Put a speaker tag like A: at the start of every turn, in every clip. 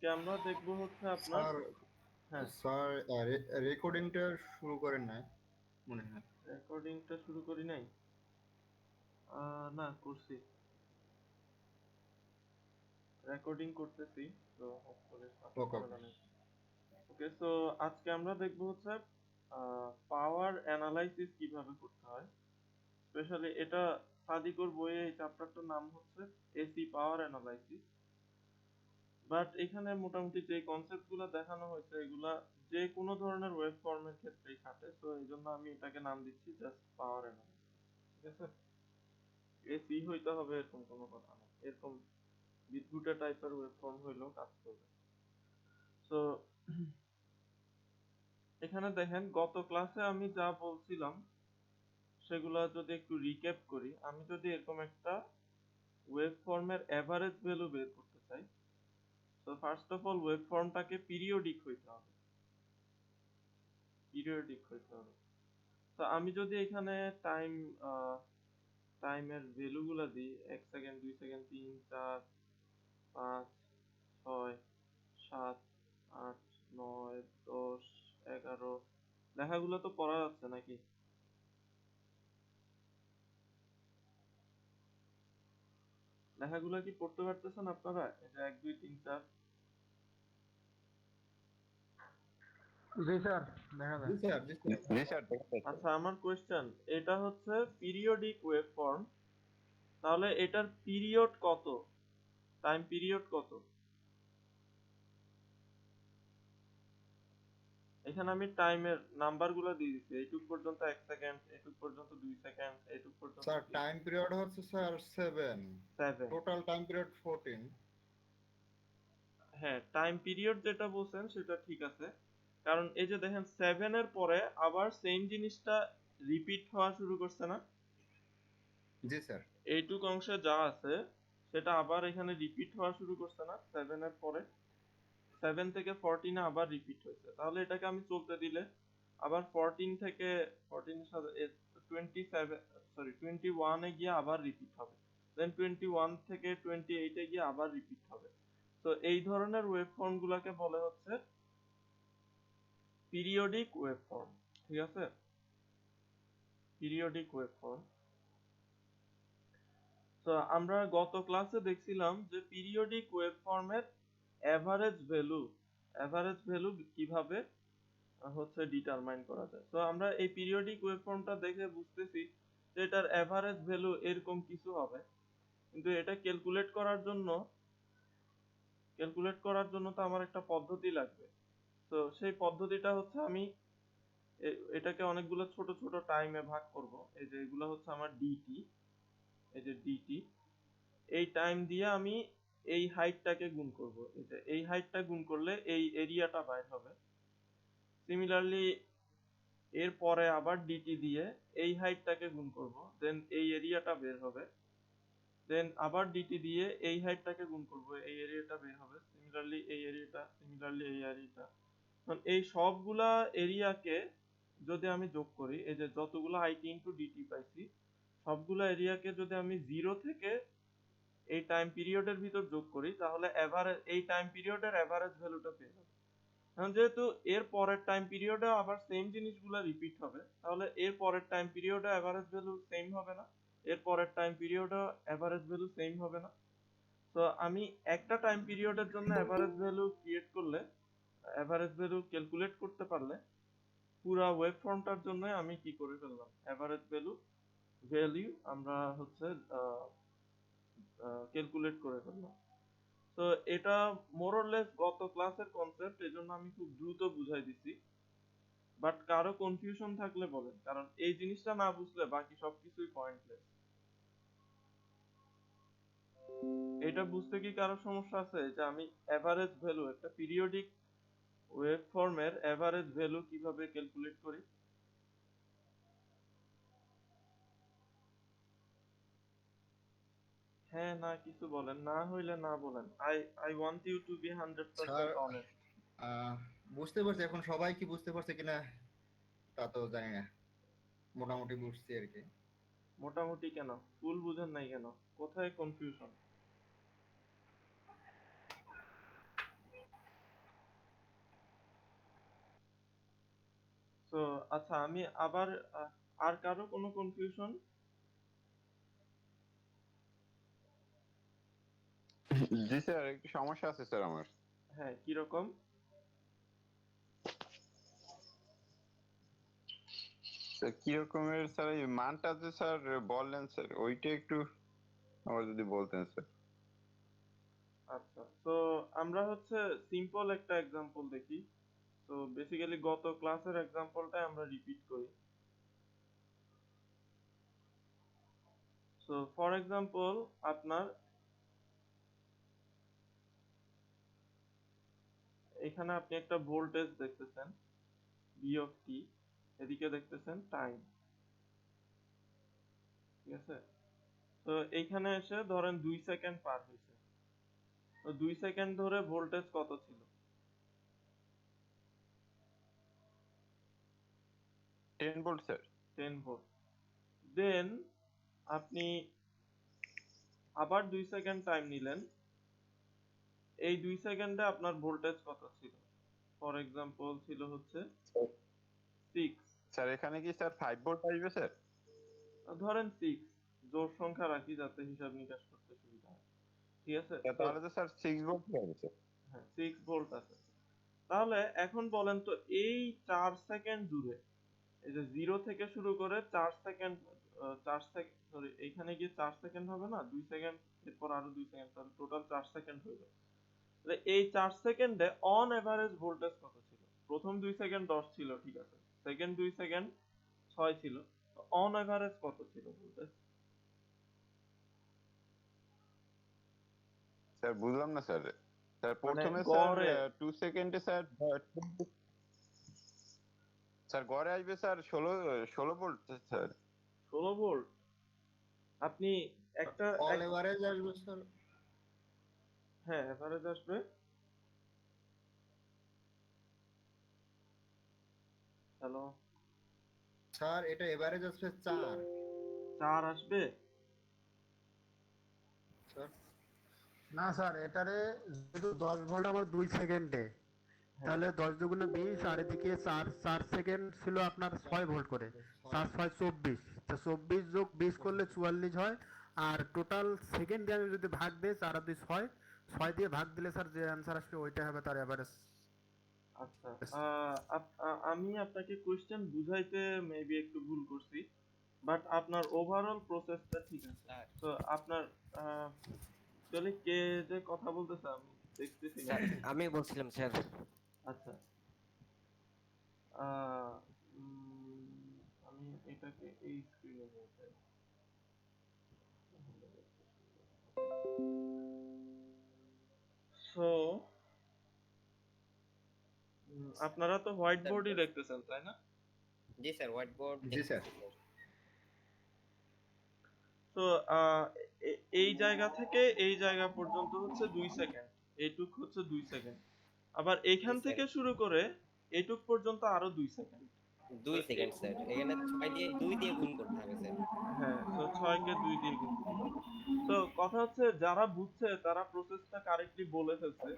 A: আজকে আমরা দেখব হচ্ছে আপনার
B: স্যার
A: হ্যাঁ
B: স্যার রেকর্ডিংটা শুরু করেন না মনে হয়।
A: রেকর্ডিংটা শুরু করি নাই। না করছি, রেকর্ডিং করতেছি। তো হোপফুলি
B: ওকে ওকে।
A: ঝামেলা নেই। ওকে, সো আজকে আমরা দেখব হচ্ছে পাওয়ার অ্যানালাইসিস কিভাবে করতে হয়। স্পেশালি এটা সাদিকর বইয়ে এই চ্যাপ্টারটার নাম হচ্ছে এসি পাওয়ার অ্যানালাইসিস। বাট এখানে মোটামুটি যে কনসেপ্ট গুলো দেখানো হয়েছে এগুলা যে কোনো ধরনের ওয়েব ফর্মের ক্ষেত্রেই খাটে, তো এই জন্য আমি এটাকে নাম দিচ্ছি জাস্ট পাওয়ার অ্যানালাইসিস। ঠিক আছে, এসি হইতে হবে এরকম কোনো কথা না, এরকম বিদ্যুতের টাইপের ওয়েব ফর্ম হইলেও কাজ করবে। তো এখানে দেখেন গত ক্লাসে আমি যা বলছিলাম সেগুলা যদি একটু রিক্যাপ করি, আমি যদি এরকম একটা ওয়েব ফর্মের এভারেজ ভ্যালু বের করতে চাই, তো ফার্স্ট অফ অল ওয়েব ফর্মটাকে পিরিয়ডিক হইতে হবে, পিরিয়ডিক হইতে হবে। তো আমি যদি এখানে টাইম টাইমের ভ্যালু গুলা দিই, 1 সেকেন্ড, 2 সেকেন্ড, 3, 4, 5, 6, 7, 8, 9, 10, 11, লেখাগুলো তো পড়া যাচ্ছে নাকি? লেখাগুলো কি পড়তে পারতেছেন আপনারা? এটা 1, 2, 3, 4।
C: জি স্যার, দেখা
B: জি
C: যায়।
B: স্যার জি স্যার।
D: জি স্যার, দেখা যাচ্ছে।
A: আচ্ছা, আমার কোয়েশ্চেন, এটা হচ্ছে পিরিয়ডিক ওয়েভ ফর্ম, তাহলে এটার পিরিয়ড কত, টাইম পিরিয়ড কত? এখানে আমি টাইমের নাম্বার গুলো দিয়ে দিচ্ছি, এইটুক পর্যন্ত 1 সেকেন্ড, এইটুক পর্যন্ত 2 সেকেন্ড, এইটুক পর্যন্ত
B: স্যার টাইম পিরিয়ড হচ্ছে স্যার 7,
A: 7।
B: Total time period 14।
A: হ্যাঁ, টাইম পিরিয়ড যেটা বলছেন সেটা ঠিক আছে, কারণ এই যে দেখেন 7 এর পরে আবার সেম জিনিসটা রিপিট হওয়া শুরু করছে না,
B: জি স্যার।
A: এইটুক অংশে যা আছে সেটা আবার এখানে রিপিট হওয়া শুরু করছে না 7 এর পরে, 7 থেকে 14 এ আবার রিপিট হয়েছে, তাহলে এটাকে আমি চলতে দিলে আবার 14 থেকে 14 এর সাথে 27, সরি 21 এ গিয়ে আবার রিপিট হবে, দেন 21 থেকে 28 এ গিয়ে আবার রিপিট হবে। তো এই ধরনের ওয়েভ ফর্ম গুলাকে বলে হচ্ছে পিরিয়ডিক ওয়েভ ফর্ম। ঠিক আছে, পিরিয়ডিক ওয়েভ ফর্ম। তো আমরা গত ক্লাসে দেখছিলাম যে পিরিয়ডিক ওয়েভ ফর্মের এভারেজ ভ্যালু কিভাবে হচ্ছে ডিটারমাইন করা যায়। তো আমরা এই পিরিয়ডিক ওয়েভফর্মটা দেখে বুঝতেছি যে এটার এভারেজ ভ্যালু এরকম কিছু হবে, কিন্তু এটা ক্যালকুলেট করার জন্য তো আমার একটা পদ্ধতি লাগবে। তো সেই পদ্ধতিটা হচ্ছে আমি এটাকে অনেকগুলো ছোট ছোট টাইমে ভাগ করব। এই যে এগুলো হচ্ছে আমার ডিটি, এই যে ডিটি, এই টাইম দিয়ে আমি এই হাইটটাকে গুণ করব, এই যে এই হাইটটা গুণ করলে এই এরিয়াটা বাইর হবে। সিমিলারলি এর পরে আবার ডিটি দিয়ে এই হাইটটাকে গুণ করব, দেন এই এরিয়াটা বের হবে, দেন আবার ডিটি দিয়ে এই হাইটটাকে গুণ করব, এই এরিয়াটা বের হবে, সিমিলারলি এই এরিয়াটা, সিমিলারলি এই এরিয়াটা। এই সবগুলা এরিয়াকে যদি আমি যোগ করি, এই যে যতগুলো আইটি ইনটু ডিটি পাইছি সবগুলা এরিয়াকে যদি আমি 0 থেকে এই টাইম পিরিয়ডের ভিতর যোগ করি, তাহলে এভারেজ এই টাইম পিরিয়ডের এভারেজ ভ্যালুটা পেয়ে যাবো। এখন যেহেতু এর পরের টাইম পিরিয়ডে আবার সেম জিনিসগুলো রিপিট হবে, তাহলে এর পরের টাইম পিরিয়ডে এভারেজ ভ্যালু সেম হবে না, এর পরের টাইম পিরিয়ডে এভারেজ ভ্যালু সেম হবে না। তো আমি একটা টাইম পিরিয়ডের জন্য এভারেজ ভ্যালু ক্রিয়েট করলে, এভারেজ ভ্যালু ক্যালকুলেট করতে পারলে পুরা ওয়েব ফর্মটার জন্য আমি কি করে ফেললাম, এভারেজ ভ্যালু আমরা হচ্ছে ক্যালকুলেট করে ফেললাম। তো এটা মোরলেস গত ক্লাসের কনসেপ্ট, এজন্য আমি খুব দ্রুত বুঝাই দিছি। বাট কারো কনফিউশন থাকলে বলেন, কারণ এই জিনিসটা না বুঝলে বাকি সবকিছুই পয়েন্টলেস। এটা বুঝতে কি কারো সমস্যা আছে যে আমি এভারেজ ভ্যালু, একটা পিরিয়ডিক ওয়েভ ফর্মের এভারেজ ভ্যালু কিভাবে ক্যালকুলেট করি? হ্যাঁ না কিছু বলেন, না হইলে না বলেন। I want you to be
B: sir
A: 100% honest.
B: আহ, বুঝতে পারছি, এখন সবাই কি বুঝতে পারছে কিনা তা তো জানি না, মোটামুটি বুঝছি আর কি।
A: মোটামুটি কেন, ফুল বুঝেন নাই কেন, কোথায় কনফিউশন? তো আচ্ছা আমি আবার আর কারো কোনো কনফিউশন?
D: জি স্যার, একটু সমস্যা আছে স্যার আমার।
A: হ্যাঁ, কিরকম?
D: স্যার কি রকমের স্যার এই মানটা যে স্যার বললেন স্যার, ওইটা একটু আমার যদি বলতেন স্যার।
A: আচ্ছা, তো আমরা হচ্ছে সিম্পল একটা এক্সাম্পল দেখি। তো বেসিক্যালি গত ক্লাসের এক্সাম্পলটাই আমরা রিপিট করি। সো ফর এক্সাম্পল আপনার এখানে আপনি একটা ভোল্টেজ দেখতেছেন ভি অফ টি, এদিকে দেখতেছেন টাইম, ঠিক আছে? তো এইখানে এসে ধরেন 2 সেকেন্ড পার হয়েছে, তো 2 সেকেন্ড ধরে ভোল্টেজ কত ছিল?
D: 10 ভোল্ট স্যার।
A: 10 ভোল্ট। দেন আপনি আবার 2 সেকেন্ড টাইম নিলেন, এই 2 সেকেন্ডে আপনার ভোল্টেজ কত ছিল? ফর এক্সাম্পল ছিল হচ্ছে 6,
D: স্যার এখানে কি স্যার 5 ভোল্ট আসবে স্যার?
A: ধরেন 6, জোড় সংখ্যা রাখি যাতে হিসাব নিকাশ করতে সুবিধা হয়, ঠিক আছে? তো
D: তাহলে তো স্যার 6 ভোল্ট হবে স্যার।
A: হ্যাঁ, 6 ভোল্ট আছে। তাহলে এখন বলেন তো এই 4 সেকেন্ড জুড়ে, এই যে 0 থেকে শুরু করে 4 সেকেন্ড, 4 সেকেন্ড সরি, এইখানে গিয়ে 4 সেকেন্ড হবে না, 2 সেকেন্ড এরপর আরো 2 সেকেন্ড, তাহলে টোটাল 4 সেকেন্ড হয়ে যাবে। তাহলে এই 4 সেকেন্ডে অন এভারেজ ভোল্টেজ কত ছিল? প্রথম 2 সেকেন্ড 10 ছিল, ঠিক আছে, সেকেন্ড 2 সেকেন্ড 6 ছিল, অন এভারেজ কত ছিল ভোল্টেজ?
D: স্যার বুঝলাম না স্যার। স্যার
A: মানে
D: প্রথমে স্যার
A: গড়ে
D: 2 সেকেন্ডে স্যার স্যার গড়ে আসবে স্যার 16 ভোল্ট স্যার।
A: 16 ভোল্ট। আপনি একটা
B: অল এভারেজ আসবে স্যার।
A: হ্যাঁ, এভারেজ আসবে। হ্যালো,
B: স্যার এটা এভারেজ আসবে 4
A: 4 আসবে?
B: স্যার।
C: না স্যার, এটারে যেহেতু 10 ভোল্ট আমার 2 সেকেন্ডে,
A: হ্যাঁ,
C: তাহলে 10 × 2 = 20, আর এদিকে 4 সেকেন্ড ছিল আপনার 6 ভোল্ট করে, 4 6 24, তো 24 + 20 করলে 44 হয়। আর টোটাল সেকেন্ড দিয়ে আমি যদি ভাগ দিই, 4 আর 2 6, 6 দিয়ে ভাগ দিলে স্যার যে অ্যান্সার আসবে ওইটা হবে তার এভারেজ।
A: আচ্ছা। আমি আপনাকে কোয়েশ্চেন বুঝাইতে মেবি একটু ভুল করছি, বাট আপনার ওভারঅল প্রসেসটা ঠিক আছে। তো আপনার অ্যাকচুয়ালি কে যে কথা বলতেছে আমি দেখতেছি না।
E: স্যার আমি বলছিলাম স্যার।
A: আচ্ছা, আহ, আমি এটাকে এই স্ক্রিনে নিয়ে যাই। সো আপনারা তো হোয়াইট বোর্ডই দেখতেছেন, তাই না?
E: জি স্যার, হোয়াইট বোর্ড
B: জি স্যার।
A: তো এই জায়গা থেকে এই জায়গা পর্যন্ত হচ্ছে 2 সেকেন্ড, এইটুক হচ্ছে 2 সেকেন্ড, আবার এইখান
E: জি,
A: থেকে
E: স্যার।
A: শুরু করে এইটুক পর্যন্ত আরো 2 সেকেন্ড।
E: 2 সেকেন্ড স্যার, এখানে 6 দিয়ে 2 দিয়ে গুণ করতে হবে স্যার।
A: হ্যাঁ, তো 6 কে 2 দিয়ে গুণ করতে হবে। তো কথা হচ্ছে যারা বুঝছে তারা প্রসেসটা কারেক্টলি বলে ফেলছে,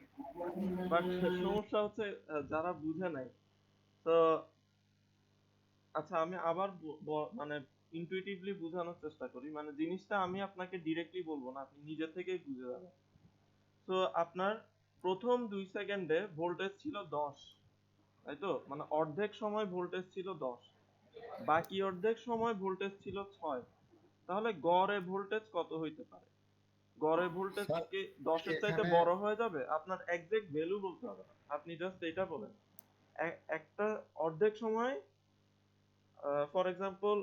A: বাট সমস্যা হচ্ছে যারা বুঝে নাই। তো আচ্ছা আমি আবার মানে ইনটুইটিভলি বোঝানোর চেষ্টা করি, মানে জিনিসটা আমি আপনাকে ডিরেক্টলি বলবো না, আপনি নিজে থেকেই বুঝে যাবেন। তো আপনার প্রথম 2 সেকেন্ডে ভোল্টেজ ছিল 10, তাই তো? মানে অর্ধেক সময় ভোল্টেজ ছিল 10, বাকি অর্ধেক সময় ভোল্টেজ ছিল 6। তাহলে গড়ে ভোল্টেজ কত হইতে পারে? গড়ে ভোল্টেজ
B: স্যার
A: কি 10 এর চাইতে
B: এখানে
A: বড় হয়ে যাবে? আপনার এক্সাক্ট ভ্যালু বলতে হবে না, আপনি জাস্ট এটা বলেন একটা অর্ধেক সময়, ফর এক্সাম্পল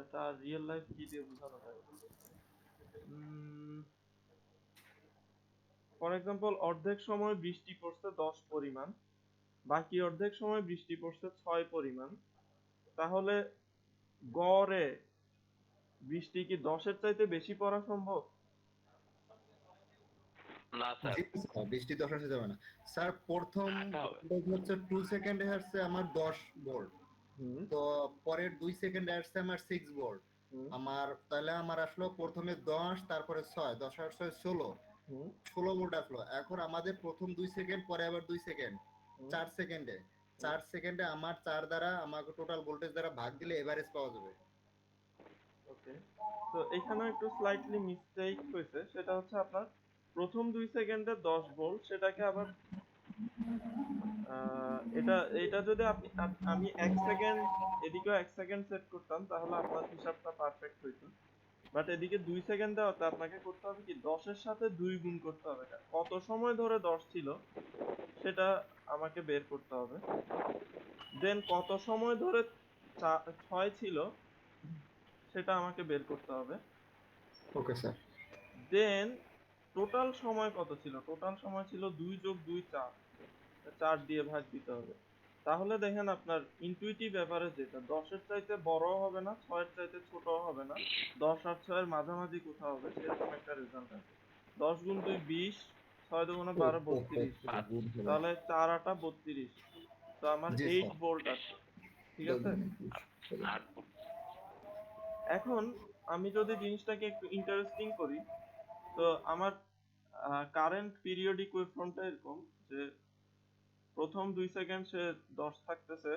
A: এটা রিয়েল লাইফ কি দিয়ে বোঝানো যায়? ফর এক্সাম্পল অর্ধেক সময় বৃষ্টি পড়ছে 10 পরিমাণ, বাকি অর্ধেক সময় বৃষ্টি পড়ছে 6 পরিমাণ, তাহলে গড়ে বৃষ্টি কি 10 এর চাইতে বেশি পড়া সম্ভব?
F: না স্যার,
B: জি স্যার, বৃষ্টি 10 আসা যাবে না স্যার। প্রথম voltage হচ্ছে 2 সেকেন্ডে আসছে আমার 10 ভোল্ট,
A: হুম
B: তো পরের 2 সেকেন্ডে আসছে আমার 6 ভোল্ট।
A: হুম
B: আমার তাহলে আমার আসলো প্রথমে 10, তারপরে 6, 10 আর 6 16,
A: হুম
B: 16 ভোল্ট আসলো। এখন আমাদের প্রথম 2 সেকেন্ড, পরে আবার 2 সেকেন্ড,
A: হুম
B: 4 সেকেন্ডে 4 সেকেন্ডে আমার 4 দ্বারা আমাকে টোটাল ভোল্টেজ দ্বারা ভাগ দিলে এভারেজ পাওয়া যাবে।
A: ওকে, তো এখানে একটু স্লাইটলি মিস্টেক হয়েছে, সেটা হচ্ছে আপনার প্রথম 2 সেকেন্ডে 10 ভোল্ট, সেটাকে আবার এটা এটা যদি আমি 1 সেকেন্ড এদিকেও 1 সেকেন্ড সেট করতাম তাহলে আপনার হিসাবটা পারফেক্ট হইতো। বাট এদিকে 2 সেকেন্ড দেওয়াতে আপনাকে করতে হবে কি 10 এর সাথে 2 গুণ করতে হবে। কত সময় ধরে 10 ছিল সেটা আমাকে বের করতে হবে। দেন কত সময় ধরে 6 ছিল সেটা আমাকে বের করতে হবে।
B: Okay sir.
A: দেন টোটাল সময় কত ছিল? টোটাল সময় ছিল 2 যোগ 2 4, 4 দিয়ে ভাগ দিতে হবে। তাহলে দেখেন আপনার ইনটুইটিভ এভারেজ যেটা 10 এর চাইতে বড়ও হবে না, 6 এর চাইতে ছোটও হবে না, 10 আর 6 এর মাঝামাঝি কোথাও হবে, সেরকম একটা রেজাল্ট আছে। 10 গুণ 2 20, 6 দুগুণে 12 32, তাহলে 4 8 32। তো আমার
B: জি
A: 8
B: স্যার।
A: ভোল্ট আছে, ঠিক আছে। এখন আমি যদি জিনিসটাকে একটু ইন্টারেস্টিং করি, তো আমার কারেন্ট পিরিয়ডিক ওয়েভফর্মটা এরকম যে প্রথম 2 সেকেন্ড সে 10 থাকতেছে,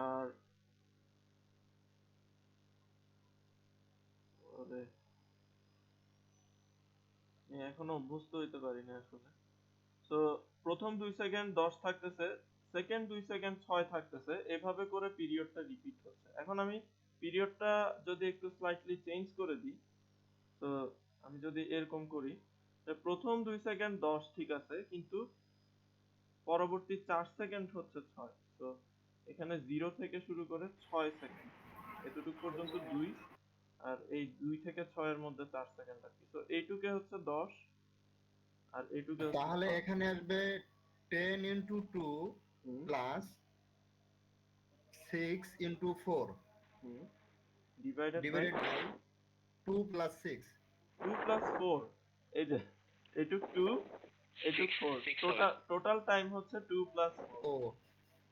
A: আর ওরে, আমি এখনো অভ্যস্ত হইতে পারি না আসলে। তো প্রথম 2 সেকেন্ড 10 থাকতেছে, সেকেন্ড 2 সেকেন্ড 6 থাকতেছে, এভাবে করে পিরিয়ডটা রিপিট হচ্ছে। এখন আমি পিরিয়ডটা যদি একটু স্লাইটলি চেঞ্জ করে দিই, তো আমি যদি এরকম করি যে প্রথম 2 সেকেন্ড 10 ঠিক আছে, কিন্তু পরবর্তী 4 সেকেন্ড হচ্ছে 6। তো এখানে 0 থেকে শুরু করে 6 সেকেন্ড এতটুক পর্যন্ত 2, আর এই 2 থেকে 6 এর মধ্যে 4 সেকেন্ড আর কি। তো এইটুকে হচ্ছে 10 আর এইটুকে হচ্ছে
B: তাহলে
A: 6।
B: এখানে আসবে 10 into 2
A: hmm
B: plus 6 into 4
A: hmm divided by
B: divided by 2 plus 6.
A: 2 plus 4, এই যে এইটুক 2, এইটুক 4, টোটাল টাইম হচ্ছে 2 প্লাস 4,
B: ও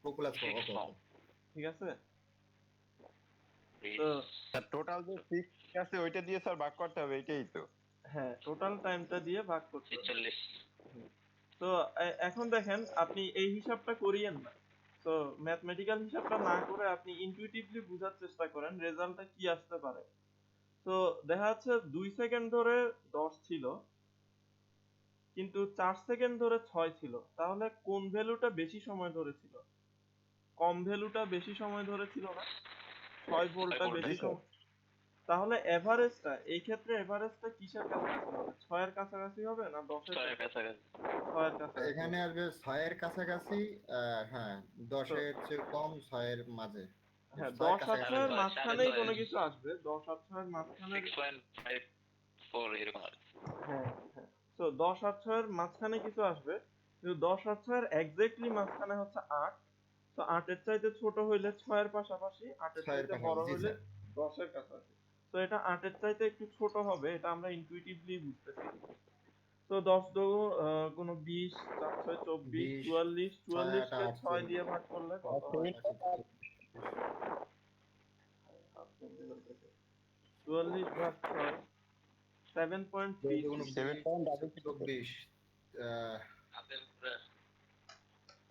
B: 2 plus 4. ওকে ওকে।
A: ঠিক আছে। তো
D: স্যার টোটাল যে 6 আছে ওইটা দিয়ে স্যার ভাগ করতে হবে, এটাই তো।
A: হ্যাঁ, টোটাল টাইমটা দিয়ে ভাগ করতে হবে। তো এখন দেখেন আপনি এই হিসাবটা করিয়েন না। তো ম্যাথমেটিক্যাল হিসাবটা না করে আপনি ইনটুইটিভলি বোঝার চেষ্টা করেন রেজাল্টটা কি আসতে পারে। তো দেখা যাচ্ছে 2 সেকেন্ড ধরে 10 ছিল, কিন্তু 4 সেকেন্ড ধরে 6 ছিল। তাহলে কোন ভ্যালুটা বেশি সময় ধরে ছিল? কম ভ্যালুটা বেশি সময় ধরে ছিল না? 6 ভোল্টটা বেশি সময়। তাহলে এভারেজটা এই ক্ষেত্রে এভারেজটা কিসের কাছাকাছি হবে? 6 এর কাছাকাছি হবে না 10 এর কাছাকাছি? 6 এর কাছাকাছি
B: এখানে
A: হবে।
B: আসবে 6 এর কাছাকাছি। হ্যাঁ, 10
A: তো
B: এর চেয়ে কম, 6 এর মাঝে।
A: হ্যাঁ,
B: 6 এর
A: 10 আর 6
B: কাছাকাছি
A: এর
B: হবে।
A: মাঝখানেই কোনো কিছু আসবে। 10 আর 6 এর মাঝখানের, হ্যাঁ হ্যাঁ। তো 10 আর 6 এর মাঝখানে কিছু আসবে, কিন্তু 10 আর 6 এর এক্স্যাক্টলি মাঝখানে হচ্ছে 8। তো 8 এর চাইতে ছোট হইলে 6 এর পাশাপাশি, 8 এর
B: 6 এর
A: চাইতে বড়
B: কাছাকাছি, জি
A: হইলে
B: স্যার।
A: 10 এর কাছাকাছি। তো এটা 8 এর চাইতে একটু ছোট হবে, এটা আমরা ইনটুইটিভলি বুঝতেছি। তো 10 দো কোনো 20, 4 6 24,
B: 20,
A: 44,
B: 6
A: 44
B: 8
A: কে 6
B: 48।
A: দিয়ে ভাগ করলে কত হয়? 44 ভাগ 6, 7.33।
B: 24।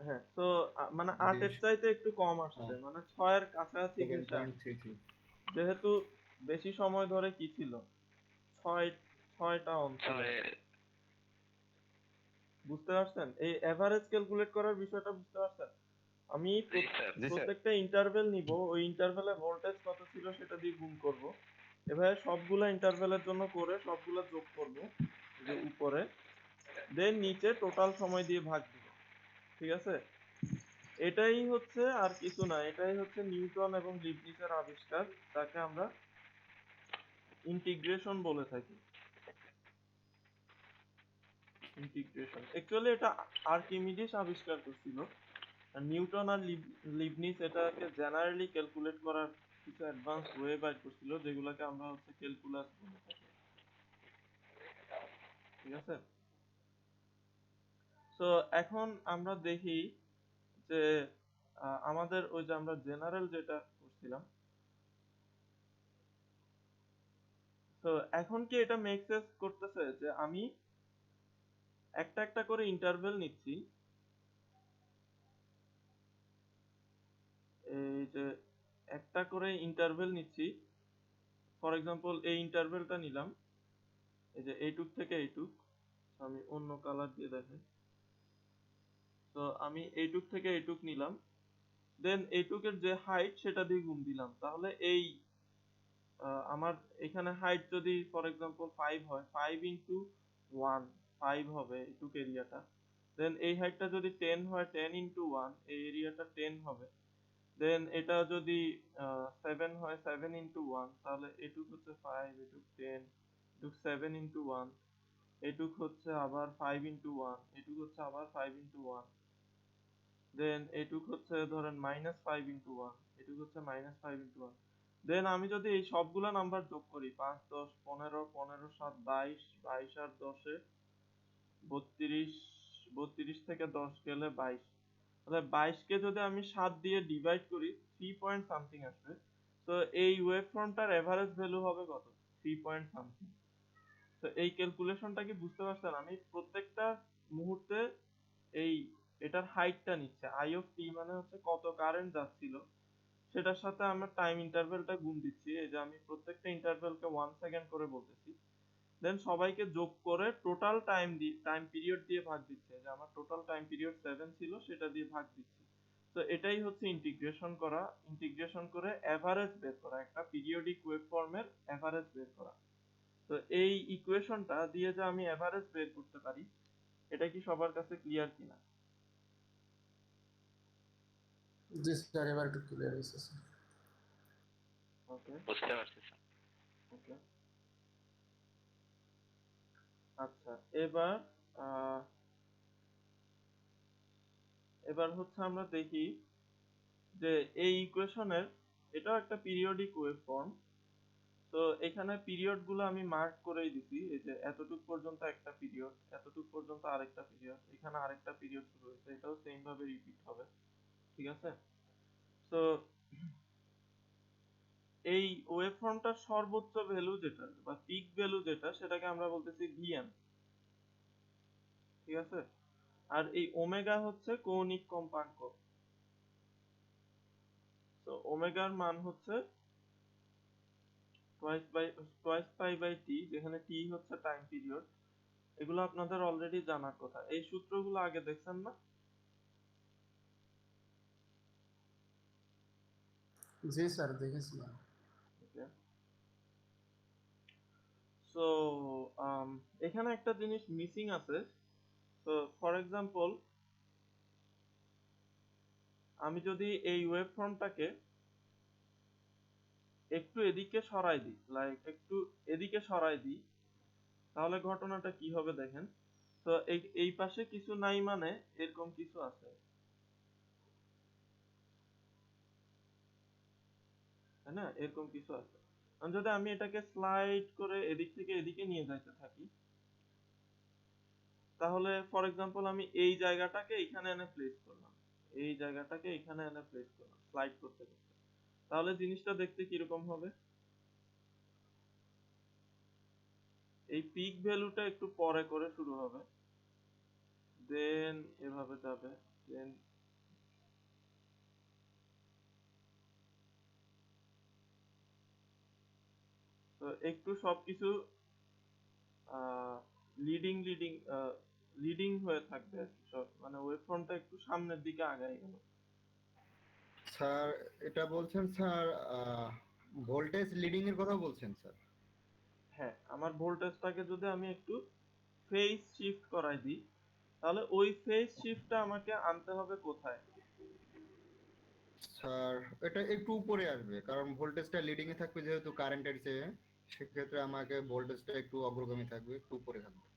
A: হ্যাঁ, তো মানে 8 এর চাইতে একটু কম আসছে, মানে 6 এর কাছাকাছি ঘেঁষে আসছে।
B: 7.33।
A: যেহেতু বেশি সময় ধরে কি ছিল, 6টা অঞ্চলে। বুঝতে পারছেন? এই এভারেজ ক্যালকুলেট করার বিষয়টা বুঝতে পারছেন? আমি
D: জি স্যার।
A: প্রত্যেকটা ইন্টারভেল নিব, ওই ইন্টারভেলে ভোল্টেজ কত ছিল সেটা দিয়ে গুণ করব। এভাবে সবগুলা ইন্টারভেলের জন্য করে সবগুলা যোগ করব যে উপরে, দেন নিচে টোটাল সময় দিয়ে ভাগ দিব, ঠিক আছে। এটাই হচ্ছে, আর কিছু না, এটাই হচ্ছে নিউটন এবং লিবনিজের আবিষ্কার, তাকে আমরা ইন্টিগ্রেশন বলে থাকি। ইন্টিগ্রেশন অ্যাকচুয়ালি এটা আর্কিমিডিস আবিষ্কার করছিল, আর নিউটন আর লিবনিজ এটাকে জেনারেলি ক্যালকুলেট করার কিছু অ্যাডভান্স ওয়ে বাইর করছিল, যেগুলোকে আমরা হচ্ছে ক্যালকুলাস বলে থাকি, ঠিক আছে। তো এখন আমরা দেখি যে আমাদের ওই যে আমরা জেনারেল যেটা করছিলাম, তো এখন কি এটা মেক সেন্স করতেছে যে আমি একটা একটা করে ইন্টারভেল নিচ্ছি, যে একটা করে ইন্টারভেল নিচ্ছি। ফর এক্সাম্পল এই ইন্টারভেলটা নিলাম, এই যে এইটুক থেকে এইটুক। আমি অন্য কালার দিয়ে দেখাই। তো আমি এইটুক থেকে এইটুক নিলাম, দেন এইটুকের যে হাইট সেটা দিয়ে গুণ দিলাম। তাহলে এই আমার এখানে হাইট যদি ফর এক্সাম্পল 5 হয়, 5 ইন্টু 1 5 হবে এইটুক এরিয়াটা। দেন এই হাইটটা যদি 10 হয়, 10 ইন্টু 1 এই এরিয়াটা 10 হবে। দেন এটা যদি 7 হয়, 7 ইন্টু 1 তাহলে এটুক হচ্ছে 5, এটুক 10, এটুক 7 ইন্টু 1, এটুক হচ্ছে আবার 5 ইন্টু 1, এটুক হচ্ছে আবার 5 ইন্টু 1। দেন এটুক হচ্ছে ধরেন -5 ইন্টু 1, এটুক হচ্ছে -5 ইন্টু 1। দেন আমি যদি এই সবগুলা নাম্বার যোগ করি, 5 10 15 15 7 22, 22 আর 10 এ 32, 32 থেকে 10 গেলে 22। তাহলে 22 কে যদি আমি 7 দিয়ে ডিভাইড করি 3 পয়েন্ট সামথিং আসবে। তো এই ওয়েভ ফর্মটার এভারেজ ভ্যালু হবে কত? 3 পয়েন্ট সামথিং। তো এই ক্যালকুলেশনটা কি বুঝতে পারছেন? আমি প্রত্যেকটা মুহূর্তে এই এটার হাইটটা নিচ্ছে। আই অফ টি মানে হচ্ছে কত কারেন্ট যাচ্ছিল সেটার সাথে আমরা টাইম ইন্টারভ্যালটা গুণ দিচ্ছি। এই যে আমি প্রত্যেকটা ইন্টারভ্যালকে 1 সেকেন্ড করে বলতেছি। দেন সবাইকে যোগ করে টোটাল টাইম পিরিয়ড দিয়ে ভাগ দিচ্ছে। যে আমার টোটাল টাইম পিরিয়ড 7 ছিল সেটা দিয়ে ভাগ দিচ্ছি। তো এটাই হচ্ছে ইন্টিগ্রেশন করা। ইন্টিগ্রেশন করে এভারেজ বের করা, একটা পিরিয়ডিক ওয়েভ ফর্মের এভারেজ বের করা। তো এই ইকুয়েশনটা দিয়ে যে আমি এভারেজ বের করতে পারি, এটা কি সবার কাছে ক্লিয়ার কিনা?
F: জি স্যার, এবার একটু ক্লিয়ার হয়েছে স্যার।
A: ওকে
E: বুঝতে পারছি স্যার।
A: ওকে আচ্ছা, এবার আহ, এবার হচ্ছে আমরা দেখি যে এই ইকুয়েশনের এটাও একটা পিরিয়ডিক ওয়েভ ফর্ম। তো এখানে পিরিয়ড গুলো আমি মার্ক করেই দিছি। এই যে এতটুক পর্যন্ত একটা পিরিয়ড, এতটুক পর্যন্ত আরেকটা পিরিয়ড, এখানে আরেকটা পিরিয়ড শুরু হয়েছে, এটাও সেম ভাবে রিপিট হবে। ঠিক আছে? তো এই ওয়েভ ফর্মটার সর্বোচ্চ ভ্যালু যেটা বা পিক ভ্যালু যেটা সেটাকে আমরা বলতেছি ভিএম। ঠিক আছে? আর এই ওমেগা হচ্ছে কৌণিক কম্পাঙ্ক। তো ওমেগার মান হচ্ছে twice pi by t, যেখানে t হচ্ছে টাইম পিরিয়ড। এগুলো আপনাদের অলরেডি জানার কথা। এই সূত্রগুলো আগে দেখছেন না?
F: জি স্যার, দেখেছিলাম।
A: ওকে। সো এখানে একটা জিনিস মিসিং আছে। তো ফর এক্সাম্পল আমি যদি এই ওয়েভ ফর্মটাকে একটু এদিকে সরাই দিই, লাইক একটু এদিকে সরাই দিই, তাহলে ঘটনাটা কি হবে দেখেন। তো এই পাশে কিছু নাই মানে এরকম কিছু আছে, তাই না? এরকম কিছু আছে। আর যদি আমি এটাকে স্লাইড করে এদিক থেকে এদিকে নিয়ে যাইতে থাকি, তাহলে ফর এক্সাম্পল আমি এই জায়গাটাকে এখানে এনে প্লেস করলাম, এই জায়গাটাকে এখানে এনে প্লেস করলাম স্লাইড করতে করতে, তাহলে জিনিসটা দেখতে কিরকম হবে? এই পিক ভ্যালুটা একটু পরে করে শুরু হবে, দেন এভাবে যাবে, দেন তো একটু সবকিছু লিডিং লিডিং লিডিং হয়ে থাকবে আর কি সব, মানে ওয়েভ ফ্রন্টটা একটু সামনের দিকে আগায় গেল।
B: স্যার এটা বলছেন স্যার, ভোল্টেজ লিডিং এর কথা বলছেন স্যার?
A: হ্যাঁ, আমার ভোল্টেজটাকে যদি আমি একটু ফেজ শিফট করাই দিই, তাহলে ওই ফেজ শিফটটা আমাকে আনতে হবে কোথায়?
B: স্যার এটা একটু উপরে আসবে, কারণ ভোল্টেজটা লিডিং এ থাকবে যেহেতু কারেন্টের চেয়ে, সেক্ষেত্রে আমাকে ভোল্টেজটা একটু অগ্রগামী থাকবে, একটু উপরে থাকবে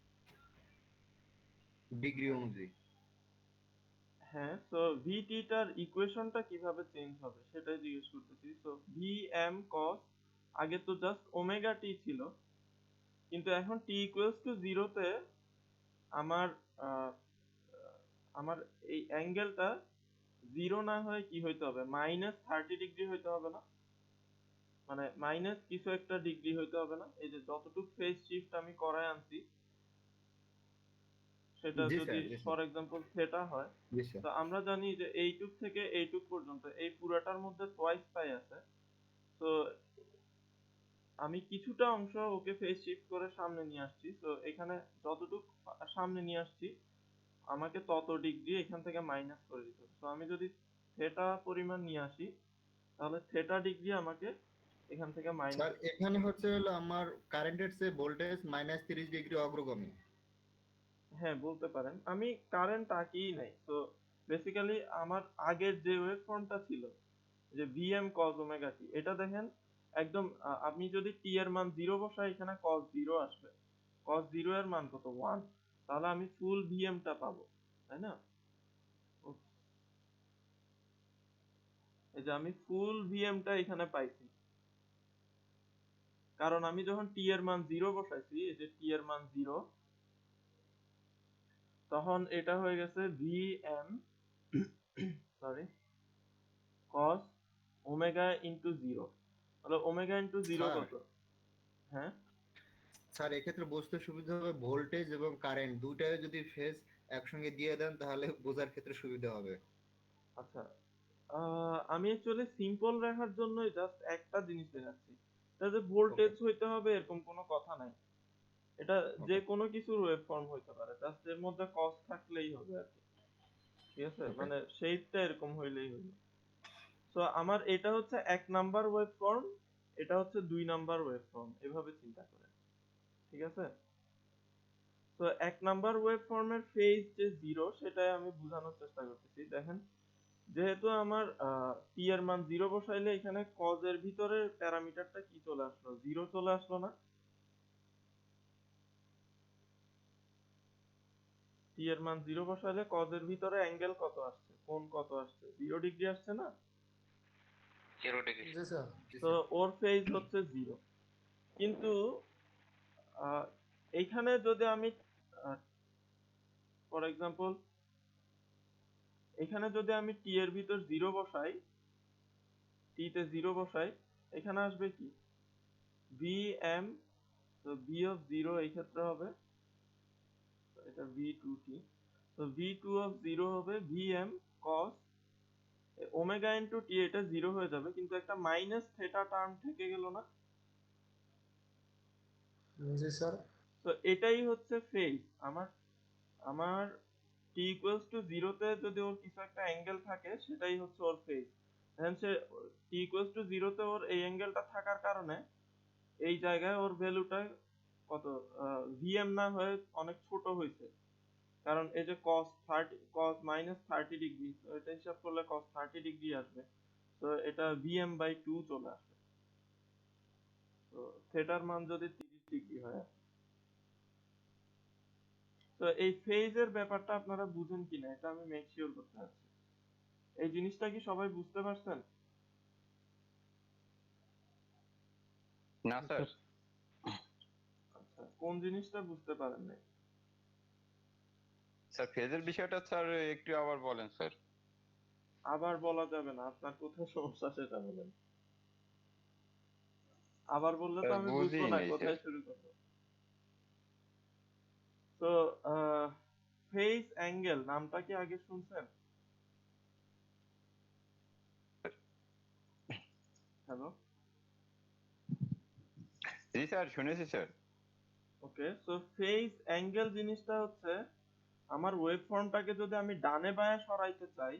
B: ডিগ্রি অনুযায়ী।
A: হ্যাঁ, তো ভিটি টার ইকুয়েশনটা কিভাবে চেঞ্জ হবে সেটাই জিজ্ঞেস করতেছি। তো ভি এম কস, আগে তো জাস্ট ওমেগা টি ছিল, কিন্তু এখন টি ইকুয়ালস টু জিরোতে আমার আহ, আমার এই অ্যাঙ্গেলটা জিরো না হয়ে কি হইতে হবে? -30 ডিগ্রি হইতে হবে না? মানে মাইনাস কিছু একটা ডিগ্রি হইতে হবে না? এই যে যতটুকু ফেজ শিফট আমি করায় আনছি সেটা
B: জি
A: যদি
B: sir, G
A: for
B: sir,
A: example theta হয়,
B: জি স্যার।
A: তো আমরা জানি যে এইটুক থেকে এইটুক পর্যন্ত এই পুরাটার মধ্যে টোয়াইস পাই আছে। তো আমি কিছুটা অংশ ওকে ফেজ শিফট করে সামনে নিয়ে আসছি, তো এখানে যতটুক সামনে নিয়ে আসছি আমাকে তত ডিগ্রি এখান থেকে মাইনাস করে দিতে হবে। তো আমি যদি থেটা পরিমাণ নিয়ে আসি, তাহলে থেটা ডিগ্রি আমাকে এখান থেকে মাইনাস,
B: স্যার এখানে হচ্ছে হলো আমার কারেন্টের চেয়ে ভোল্টেজ -30 ডিগ্রি অগ্রগামী।
A: হ্যাঁ বলতে পারেন। আমি কারেন্ট আঁকিই নাই। তো বেসিক্যালি আমার আগের যে ওয়েভ ফর্মটা ছিল, যে Vm cos ওমেগা টি, এটা দেখেন একদম আপনি যদি টি এর মান 0 বসাই, এখানে cos 0 আসবে। cos 0 এর মান কত? 1। তাহলে আমি ফুল Vm টা পাবো, তাই না? উফ, এই যে আমি ফুল Vm টা এখানে পাইছি, কারণ আমি যখন টি এর মান 0 বসাইছি, এই যে টি এর মান 0, তখন এটা হয়ে গেছে Vm sorry cos omega into 0। তাহলে ওমেগা ইনটু 0
B: স্যার,
A: কত? হ্যাঁ
B: স্যার এক্ষেত্রে বুঝতে সুবিধা হবে, ভোল্টেজ এবং কারেন্ট দুটাই যদি ফেজ একসঙ্গে দিয়ে দেন তাহলে বোঝার ক্ষেত্রে সুবিধা হবে।
A: আচ্ছা, আমি অ্যাকচুয়ালি সিম্পল রাখার জন্যই জাস্ট একটা জিনিস দেখাচ্ছি। এটা যে
B: ওকে,
A: ভোল্টেজ হইতে হবে এরকম কোনো কথা নাই। এটা যে
B: ওকে,
A: কোনো কিছুর ওয়েভ ফর্ম হইতে পারে, জাস্ট এর মধ্যে কস থাকলেই হবে আর কি। ঠিক আছে,
B: ওকে।
A: মানে শেপটা এরকম হইলেই হলো। সো আমার এটা হচ্ছে 1 নাম্বার ওয়েভ ফর্ম, এটা হচ্ছে 2 নাম্বার ওয়েভ ফর্ম, এভাবে চিন্তা করে। ঠিক আছে, তো 1 নাম্বার ওয়েভ ফর্মের ফেজ যে 0, সেটাই আমি বোঝানোর চেষ্টা করতেছি। দেখেন, যেহেতু আমার টি এর মান 0 বসাইলে এখানে কজ এর ভিতরে প্যারামিটারটা কি চলে আসলো? 0 চলে আসলো না? টি এর মান 0 বসাইলে কজ এর ভিতরে অ্যাঙ্গেল কত আসছে? কোণ কত আসছে? 0 ডিগ্রি আসছে না?
F: जी सर।
B: জি
A: তো
B: স্যার।
A: ওর ফেজ হচ্ছে 0। কিন্তু আহ, এইখানে যদি আমি ফর এক্সাম্পল এখানে যদি আমি টি এর ভিতর 0 বসাই, টি তে 0 বসাই, এখানে আসবে কি? Vm, তো V of 0 এই ক্ষেত্রে হবে, তো এটা V2t, তো V2 of 0 হবে Vm cos ওমেগা ইনটু টি, এটা 0 হয়ে যাবে, কিন্তু একটা মাইনাস থেটা টার্ম থেকে গেল না?
F: जी सर।
A: তো এটাই হচ্ছে ফেজ। আমার আমার টি ইকুয়ালস টু 0 তে যদি ওর কিছু একটা অ্যাঙ্গেল থাকে, সেটাই হচ্ছে ওর phase. Then say t equals to 0 তে ওর এই অ্যাঙ্গেলটা থাকার কারণে এই জায়গায় ওর ভ্যালুটা কত? Vm না হয়ে অনেক ছোট হয়েছে, কারণ এই যে cos -30 ডিগ্রি, তো এটা হিসাব করলে cos 30 ডিগ্রি আসবে। তো এটা Vm/2 চলে আসবে। তো থেটার মান যদি 30 ডিগ্রি হয় আর কি। তো এই ফেজের ব্যাপারটা আপনারা বুঝেন কিনা এটা আমি মেক শিওর করতে চাচ্ছি। এই জিনিসটা কি সবাই বুঝতে পারছেন?
D: না স্যার।
A: আচ্ছা, কোন জিনিসটা বুঝতে পারেন নাই?
D: স্যার ফেজের বিষয়টা স্যার একটু আবার বলেন স্যার।
A: আবার বলা যাবে না, আপনার কোথায় সমস্যা সেটা বলেন। আবার বললে তো
D: স্যার
A: আমি বুঝবো
D: বুঝিই
A: না
D: নাই স্যার।
A: কোথায় শুরু করবো। তো ফেজ অ্যাঙ্গেল নামটা কি আগে শুনছেন? হ্যালো,
D: জি স্যার, শুনেছি স্যার।
A: ওকে। সো ফেজ অ্যাঙ্গেল জিনিসটা হচ্ছে, আমার ওয়েভ ফর্মটাকে যদি আমি ডানে বাঁয়ে সরাইতে চাই,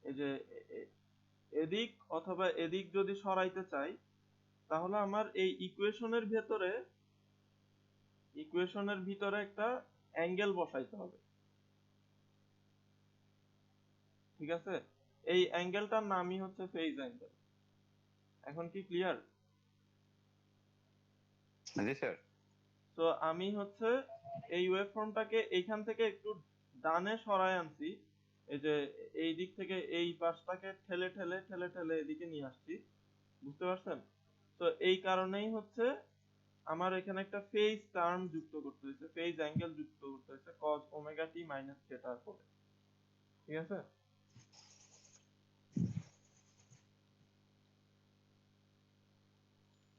A: এই যে এদিক অথবা এদিক যদি সরাইতে চাই, তাহলে আমার এই ইকুয়েশনের ভিতরে একটা অ্যাঙ্গেল বসাইতে হবে। ঠিক আছে, এই অ্যাঙ্গেলটার নামই হচ্ছে ফেজ অ্যাঙ্গেল। এখন কি ক্লিয়ার?
D: জি স্যার।
A: তো আমি হচ্ছে এই ওয়েভ ফর্মটাকে এইখান থেকে একটু ডানে সরায় আনছি, এই যে এই দিক থেকে এই পাশটাকে ঠেলে ঠেলে ঠেলে ঠেলে এদিকে নিয়ে আসছি। বুঝতে পারছেন? তো এই কারণেই হচ্ছে আমার এখানে একটা ফেজ টার্ম যুক্ত করতে হয়েছে, ফেজ অ্যাঙ্গেল যুক্ত করতে হয়েছে cos ওমেগা টি মাইনাস থিটার পরে। ঠিক আছে,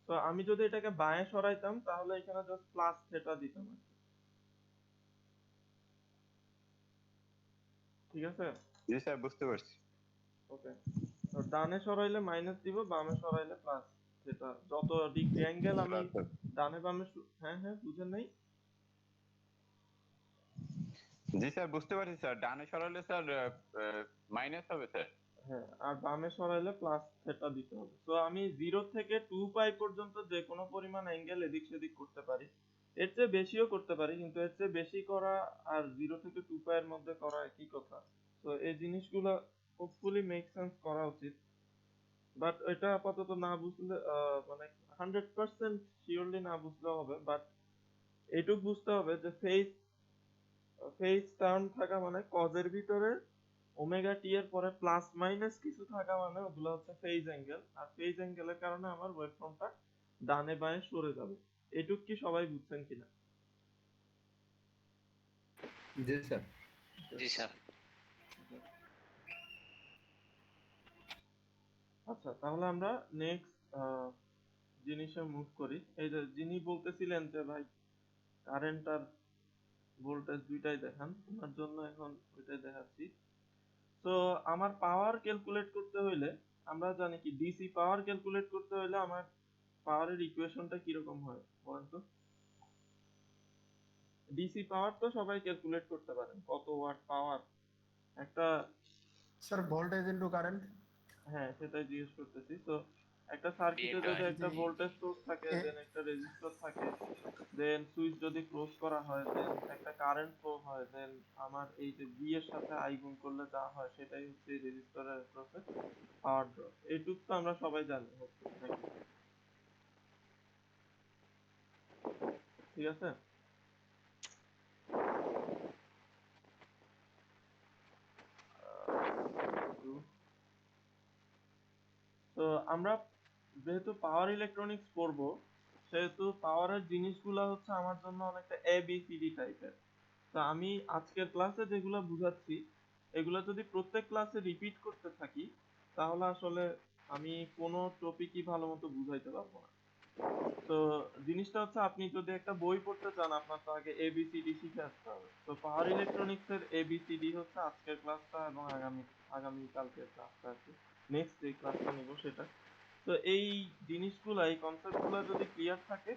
A: তো আমি যদি এটাকে বাঁয়ে সরাইতাম, তাহলে এখানে জাস্ট প্লাস থিটা দিতাম আর কি। ঠিক আছে?
D: জি স্যার বুঝতে পারছি।
A: ওকে, তো ডানে সরাইলে মাইনাস দিব, বামে সরাইলে প্লাস। সেটা যত ডিগ্রি অ্যাঙ্গেল আমি
D: আচ্ছা।
A: ডানে বামে হ্যাঁ হ্যাঁ বুঝেন নাই?
D: জি স্যার বুঝতে পারছি স্যার, ডানে সরালে স্যার মাইনাস হবে স্যার।
A: হ্যাঁ, আর বামে সরাইলে প্লাস থেটা দিতে হবে। তো আমি 0 থেকে 2 পাই পর্যন্ত যে কোনো পরিমাণ অ্যাঙ্গেল এদিক সেদিক করতে পারি। এর চেয়ে বেশিও করতে পারি, কিন্তু এর চেয়ে বেশি করা আর 0 থেকে 2 পাই এর মধ্যে করা একই কথা। তো এই জিনিসগুলো হোপফুলি মেক সেন্স করা উচিত। বাট এটা আপাতত না বুঝলে মানে 100% শিওরলি না বুঝলেও হবে, বাট এইটুক বুঝতে হবে যে ফেজ টার্ম থাকা মানে কজের ভিতরে ওমেগা টি এর পরে প্লাস মাইনাস কিছু থাকা মানে ওগুলো হচ্ছে ফেজ অ্যাঙ্গেল, আর ফেজ অ্যাঙ্গেলের কারণে আমার ওয়েভফর্মটা ডানে বাঁয়ে সরে যাবে। এটুক কি সবাই বুঝছেন কিনা?
B: জি স্যার।
E: জি স্যার।
A: আচ্ছা, তাহলে আমরা নেক্সট জিনিসে মুভ করি। এই যে যিনি বলতেছিলেন যে ভাই কারেন্ট আর ভোল্টেজ দুইটাই দেখান, ওনার জন্য এখন ওইটাই দেখাচ্ছি। তো আমার পাওয়ার ক্যালকুলেট করতে হইলে, আমরা জানি কি ডিসি পাওয়ার ক্যালকুলেট করতে হইলে আমার পাওয়ারের ইকুয়েশনটা কিরকম হয় বলেন তো? ডিসি পাওয়ার তো সবাই ক্যালকুলেট করতে পারেন, কত ওয়াট পাওয়ার একটা।
F: Sir, voltage into current.
A: হ্যাঁ, সেটাই জিজ্ঞেস করতেছি। তো একটা সার্কিটে যদি একটা ভোল্টেজ সোর্স থাকে, দেন একটা রেজিস্টর থাকে, দেন সুইচ যদি ক্লোজ করা হয়, দেন একটা কারেন্ট ফ্লো হয়, দেন আমার এই যে ভি এর সাথে আই গুণ করলে যা হয় সেটাই হচ্ছে এই রেজিস্টরের প্রসেস পাওয়ার ড্রপ। এইটুক তো আমরা সবাই জানি নাকি? ঠিক আছে? তো আমরা যেহেতু পাওয়ার ইলেকট্রনিক্স পড়বো, সেহেতু পাওয়ারের জিনিসগুলো হচ্ছে আমার জন্য অনেকটা এ বি সি ডি টাইপের। তো আমি আজকের ক্লাসে যেগুলো বুঝাচ্ছি, এগুলো যদি প্রত্যেক ক্লাসে রিপিট করতে থাকি, তাহলে আসলে আমি কোনো টপিকই ভালো মতো বুঝাইতে পারবো না। তো জিনিসটা হচ্ছে, আপনি যদি একটা বই পড়তে চান, আপনার তো আগে এবিসিডি শিখে আসতে হবে। তো পাওয়ার ইলেকট্রনিক্স এর এবিসিডি হচ্ছে আজকের ক্লাসটা এবং আগামী কালকের ক্লাসটা আর কি। নেক্সট যে ক্লাসটা নিব সেটা। তো এই জিনিসগুলা, এই কনসেপ্টগুলো যদি ক্লিয়ার থাকে,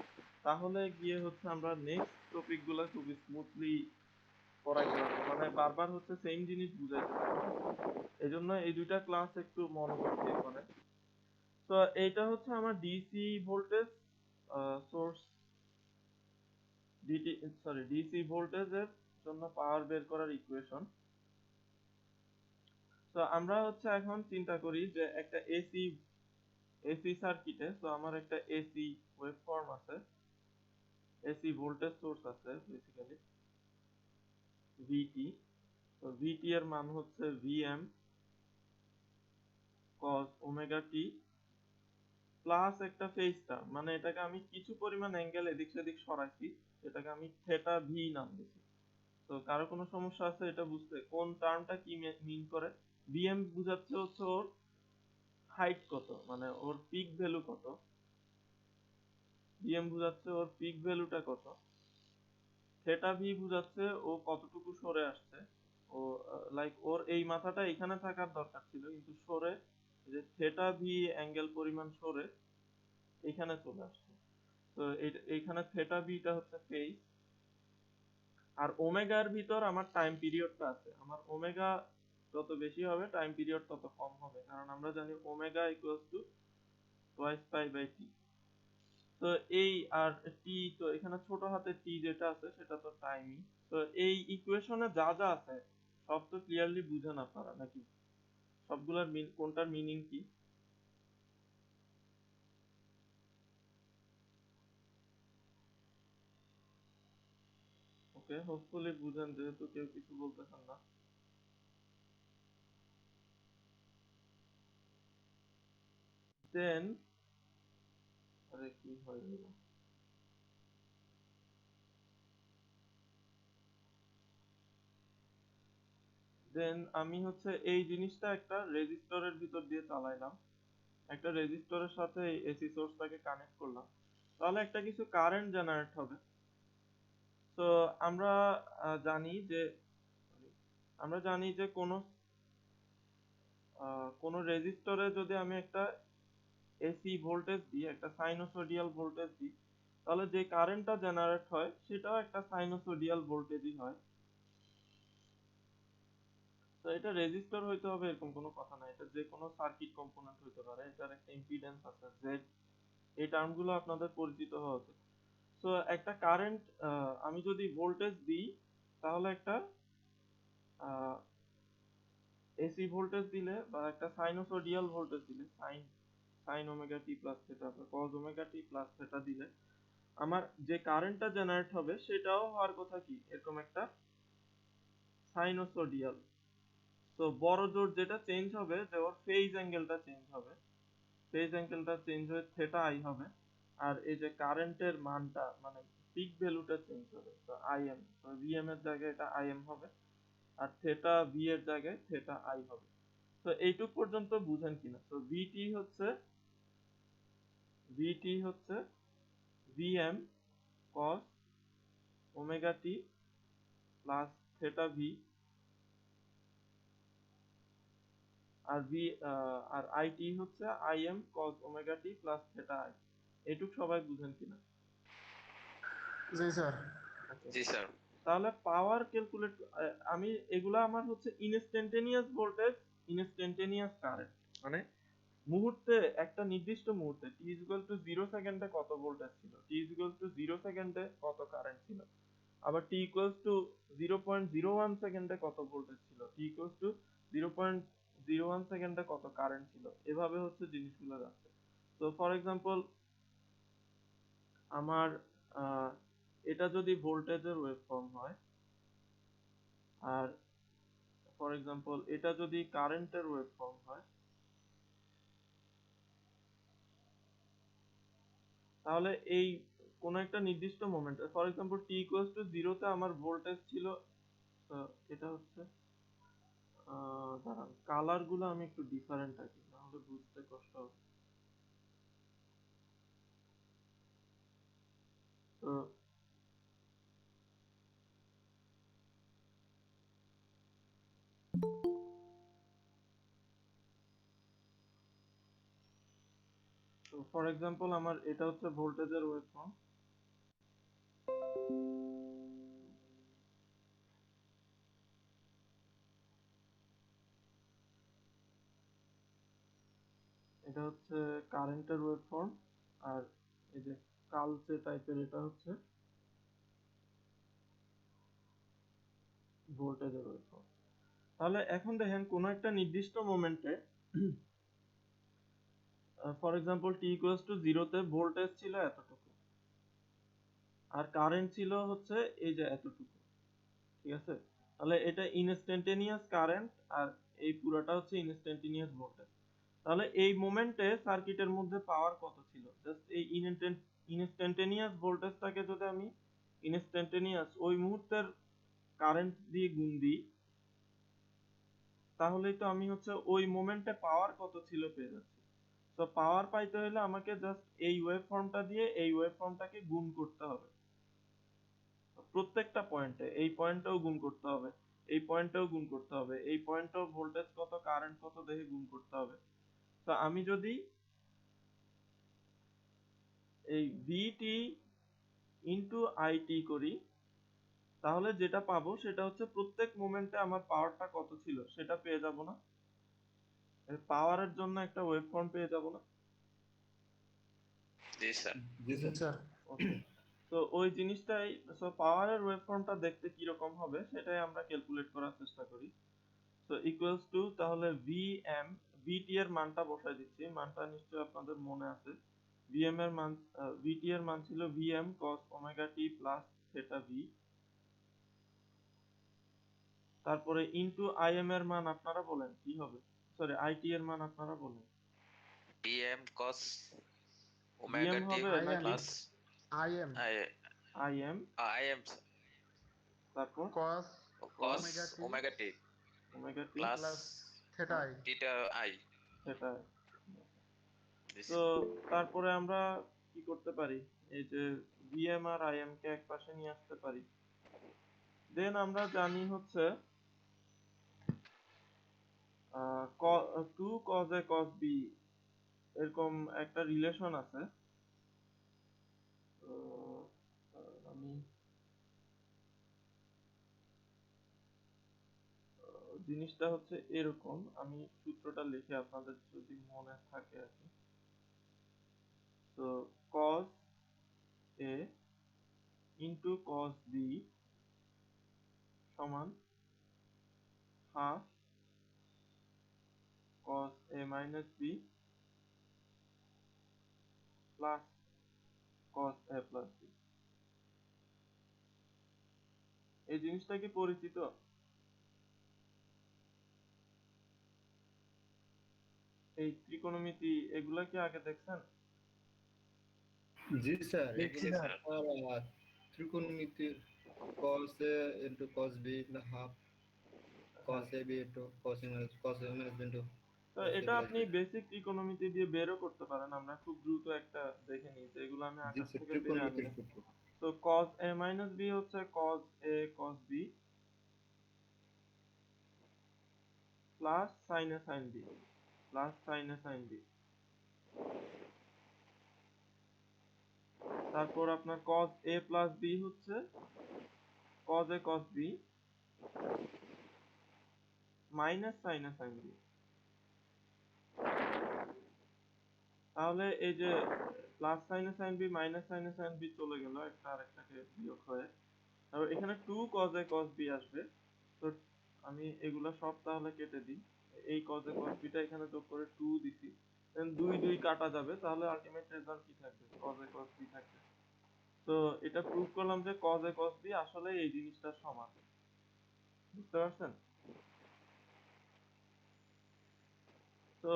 A: তাহলে গিয়ে হচ্ছে আমরা নেক্সট টপিকগুলো খুব স্মুথলি পড়াইতে পারবো, মানে বারবার হচ্ছে সেম জিনিস বুঝাইতে পারবো না। এই জন্য এই দুইটা ক্লাস একটু মনোযোগ দিয়ে করেন। তো এইটা হচ্ছে আমার ডিসি ভোল্টেজ সোর্স, ডিসি ভোল্টেজের জন্য পাওয়ার বের করার ইকুয়েশন। তো আমরা হচ্ছে এখন চিন্তা করি যে একটা এসি সার্কিটে, তো আমার একটা এসি ওয়েভফর্ম আছে, এসি ভোল্টেজ সোর্স আছে বেসিক্যালি ভিটি। তো ভিটি এর মান হচ্ছে VM cos omega t plus একটা ফেজ টার্ম, মানে এটাকে আমি কিছু পরিমাণ অ্যাঙ্গেল এদিক সেদিক সরাইছি, এটাকে আমি থেটা ভি নাম দিছি। তো কারো কোনো সমস্যা আছে এটা বুঝতে, কোন টার্মটা কি মিন করে? বিএম বুঝাচ্ছে হচ্ছে ওর হাইট কত, মানে ওর পিক ভ্যালু কত। বিএম বুঝাচ্ছে ওর পিক ভ্যালুটা কত। থেটা ভি বুঝাচ্ছে ও কতটুকু সরে আসছে। ও লাইক ওর এই মাথাটা এখানে থাকার দরকার ছিল, কিন্তু সরে, যে থেটা ভি অ্যাঙ্গেল পরিমাণ সরে এখানে চলে আসছে। তো এইখানে থেটা ভিটা হচ্ছে ফেজ। আর ওমেগার ভিতর আমার টাইম পিরিয়ডটা আছে। আমার ওমেগা যত বেশি হবে, টাইম পিরিয়ড তত কম হবে, কারণ আমরা জানি omega equals to twice pi by t. তো এই আর টি, তো এখানে ছোট হাতের টি যেটা আছে সেটা তো টাইমই। তো এই ইকুয়েশনে যা যা আছে সব তো ক্লিয়ারলি বুঝেন আপনারা নাকি? সবগুলোর কোনটার মিনিং কি? ওকে, হোপফুলি বুঝেন, যেহেতু কেউ কিছু বলতেছেন না। দেন, আরে কি হয় গেল? দেন আমি হচ্ছে এই জিনিসটা একটা রেজিস্টরের ভিতর দিয়ে চালাইলাম, একটা রেজিস্টরের সাথে এসি সোর্সটাকে কানেক্ট করলাম, তাহলে একটা কিছু কারেন্ট জেনারেট হবে। তো আমরা জানি যে আমরা জানি যে কোনো রেজিস্টরে যদি আমি একটা এসি ভোল্টেজ দিই, একটা সাইনোসোডিয়াল ভোল্টেজ দিই, তাহলে যে কারেন্টটা জেনারেট হয় সেটাও একটা সাইনোসোডিয়াল ভোল্টেজই হয়। তো এটা রেজিস্টর হইতে হবে এরকম কোনো কথা নাই, এটা যে কোনো সার্কিট কম্পোনেন্ট হইতে পারে, এটার একটা ইম্পিডেন্স আছে জেড, এই টার্মগুলো আপনাদের পরিচিত হওয়া উচিত। সো একটা কারেন্ট আমি যদি ভোল্টেজ দিই, তাহলে একটা এসি ভোল্টেজ দিলে বা একটা সাইনোসোডিয়াল ভোল্টেজ দিলে, sine omega t plus theta বা cause omega t plus theta দিলে আমার যে কারেন্টটা জেনারেট হবে সেটাও হওয়ার কথা কি এরকম একটা সাইনোসোডিয়াল। তো বড় জোর যেটা চেঞ্জ হবে যে ওর ফেজ অ্যাঙ্গেলটা চেঞ্জ হবে, ফেজ অ্যাঙ্গেলটা চেঞ্জ হয়ে থেটা আই হবে, আর এই যে কারেন্টের মানটা মানে পিক ভ্যালুটা চেঞ্জ হবে, তো আইএম, তো ভিএম এর জায়গায় এটা আইএম হবে, আর থেটা ভি এর জায়গায় থেটা আই হবে। তো এইটুক পর্যন্ত বুঝেন কিনা? তো ভিটি হচ্ছে VM cos omega t plus theta V, আর আইটি হচ্ছে IM cos omega t plus theta I. এইটুক সবাই বুঝেন কিনা?
F: জি স্যার।
E: জি স্যার।
A: তাহলে পাওয়ার ক্যালকুলেট, আমি এগুলা আমার হচ্ছে ইনস্ট্যান্টেনিয়াস ভোল্টেজ, ইনস্ট্যান্টেনিয়াস কারেন্ট, মানে মুহূর্তে, একটা নির্দিষ্ট মুহূর্তে t 0 সেকেন্ডে কত ভোল্টেজ ছিল, t 0 সেকেন্ডে কত কারেন্ট ছিল, আবার t 0.01 সেকেন্ডে কত ভোল্টেজ ছিল, t 0.01 সেকেন্ডে কত কারেন্ট ছিল, এভাবে হচ্ছে জিনিসগুলো যাচ্ছে। তো ফর এক্সাম্পল আমার এটা যদি ভোল্টেজের ওয়েভফর্ম হয়, আর ফর এক্সাম্পল এটা যদি কারেন্টের ওয়েভফর্ম হয়, তাহলে এই কোন একটা নির্দিষ্ট মোমেন্টে, ফর এক্সাম্পল t 0 তে আমার ভোল্টেজ ছিল, এটা হচ্ছে দাঁড়ান কালার গুলো আমি একটু ডিফারেন্ট আঁকি, নাহলে বুঝতে কষ্ট হবে। তো ফর এক্সাম্পল আমার এটা হচ্ছে ভোল্টেজের ওয়েভফর্ম, এটা হচ্ছে কারেন্টের ওয়েভফর্ম, আর এই যে কালচে টাইপের এটা হচ্ছে ভোল্টেজের ওয়েভফর্ম। তাহলে এখন দেখেন কোন একটা নির্দিষ্ট মোমেন্টে, ফর এক্সাম্পল t 0 তে ভোল্টেজ ছিল এতটুকু, আর কারেন্ট ছিল হচ্ছে এই যে এতটুকু, ঠিক আছে? তাহলে এটা ইনস্ট্যান্টেনিয়াস কারেন্ট, আর এই পুরাটা হচ্ছে ইনস্ট্যান্টেনিয়াস ভোল্টেজ। তাহলে এই মোমেন্টে সার্কিটের মধ্যে পাওয়ার কত ছিল, জাস্ট এই ইনস্ট্যান্টেনিয়াস ভোল্টেজটাকে যদি আমি ইনস্ট্যান্টেনিয়াস ওই মুহূর্তের কারেন্ট দিয়ে গুণ দিই, তাহলেই তো আমি হচ্ছে ওই মোমেন্টে পাওয়ার কত ছিল পেয়ে যাচ্ছি। তো পাওয়ার পাইতে হলে আমাকে জাস্ট এই ওয়েভফর্মটা দিয়ে এই ওয়েভফর্মটাকে গুণ করতে হবে প্রত্যেকটা পয়েন্টে, এই পয়েন্টেও গুণ করতে হবে, এই পয়েন্টেও গুণ করতে হবে, এই পয়েন্টেও ভোল্টেজ কত কারেন্ট কত দেখে গুণ করতে হবে। তো আমি যদি এই ভিটি ইনটু আইটি করি, তাহলে যেটা পাবো সেটা হচ্ছে প্রত্যেক মোমেন্টে আমার পাওয়ারটা কত ছিল সেটা পেয়ে যাব না? পাওয়ারের জন্য একটা ওয়েভফর্ম পেয়ে যাব না?
E: জি স্যার।
F: জি স্যার।
A: ওকে, তো ওই জিনিসটাই, সো পাওয়ারের ওয়েভফর্মটা দেখতে কি রকম হবে সেটাই আমরা ক্যালকুলেট করার চেষ্টা করি। তো ইকুয়ালস টু, তাহলে ভিএম, ভিটি এর মানটা বসাই দিচ্ছি, মানটা নিশ্চয়ই আপনাদের মনে আছে। ভিএম এর মান, ভিটি এর মান ছিল VM cos omega t plus theta V, তারপরে ইনটু আইএম এর মান আপনারা বলেন কি হবে, সরি আইটি এর মান আপনারা বলেন।
E: pm cos
A: VM
E: omega t
A: হবে নাকি
E: plus
F: আইএম
A: আইএম,
E: im
A: তারপর
F: কস
E: cos
F: omega T
E: omega t
A: omega t
E: plus
F: plus theta I.
E: theta i.
A: সেটা।
E: This
A: তো তারপরে আমরা কি করতে পারি, এই যে ভিএম আর আইএম কে এক পাশে নিয়ে আসতে পারি। দেন আমরা জানি হচ্ছে to cause A cause B এরকম একটা রিলেশন আছে। তো আমি জিনিসটা হচ্ছে এরকম, আমি সূত্রটা লিখে আপনাদের যদি মনে থাকে আর কি। তো cos a into cos b সমান half cos a minus b plus cos a plus b। এই জিনিসটা কি পরিচিত? এই ত্রিকোণমিতি এগুলা কি আগে দেখছেন?
B: জি স্যার,
F: দেখছি
B: এগুলো
F: স্যার।
B: স্যার ত্রিকোণমিতির cos a into cos b plus half cos a b into cos a minus b into
A: তো
B: cos a
A: এটা
B: plus
A: আপনি
B: b।
A: বেসিক ত্রিকোণমিতি দিয়ে বেরও করতে পারেন। আমরা খুব দ্রুত একটা দেখে নিই, এগুলো আমি
B: জি
A: আকাশ
B: স্যার,
A: থেকে পেরে আনি
B: ত্রিকোণমিতির
A: না।
B: সূত্র।
A: তো cos a minus b হচ্ছে cos a cos b plus sin a sin b plus sin a sin b। তারপর আপনার cos a plus b হচ্ছে cos a cos b minus sin a sin b। তাহলে এই যে plus sin a sin b minus sin a sin b চলে গেল একটা আরেকটাকে বিয়োগ হয়ে, তারপর এখানে 2 cos a cos b আসবে। তো আমি এগুলা সব তাহলে কেটে দিই, এই cos a cos b টা এখানে যোগ করে 2 দিছি, দেন 2 2 কাটা যাবে, তাহলে আলটিমেট রেজাল্ট কি থাকবে? cos a cos b থাকবে। তো এটা প্রুভ করলাম যে cos a cos b আসলে এই জিনিসটার সমান। বুঝতে পারছেন? তো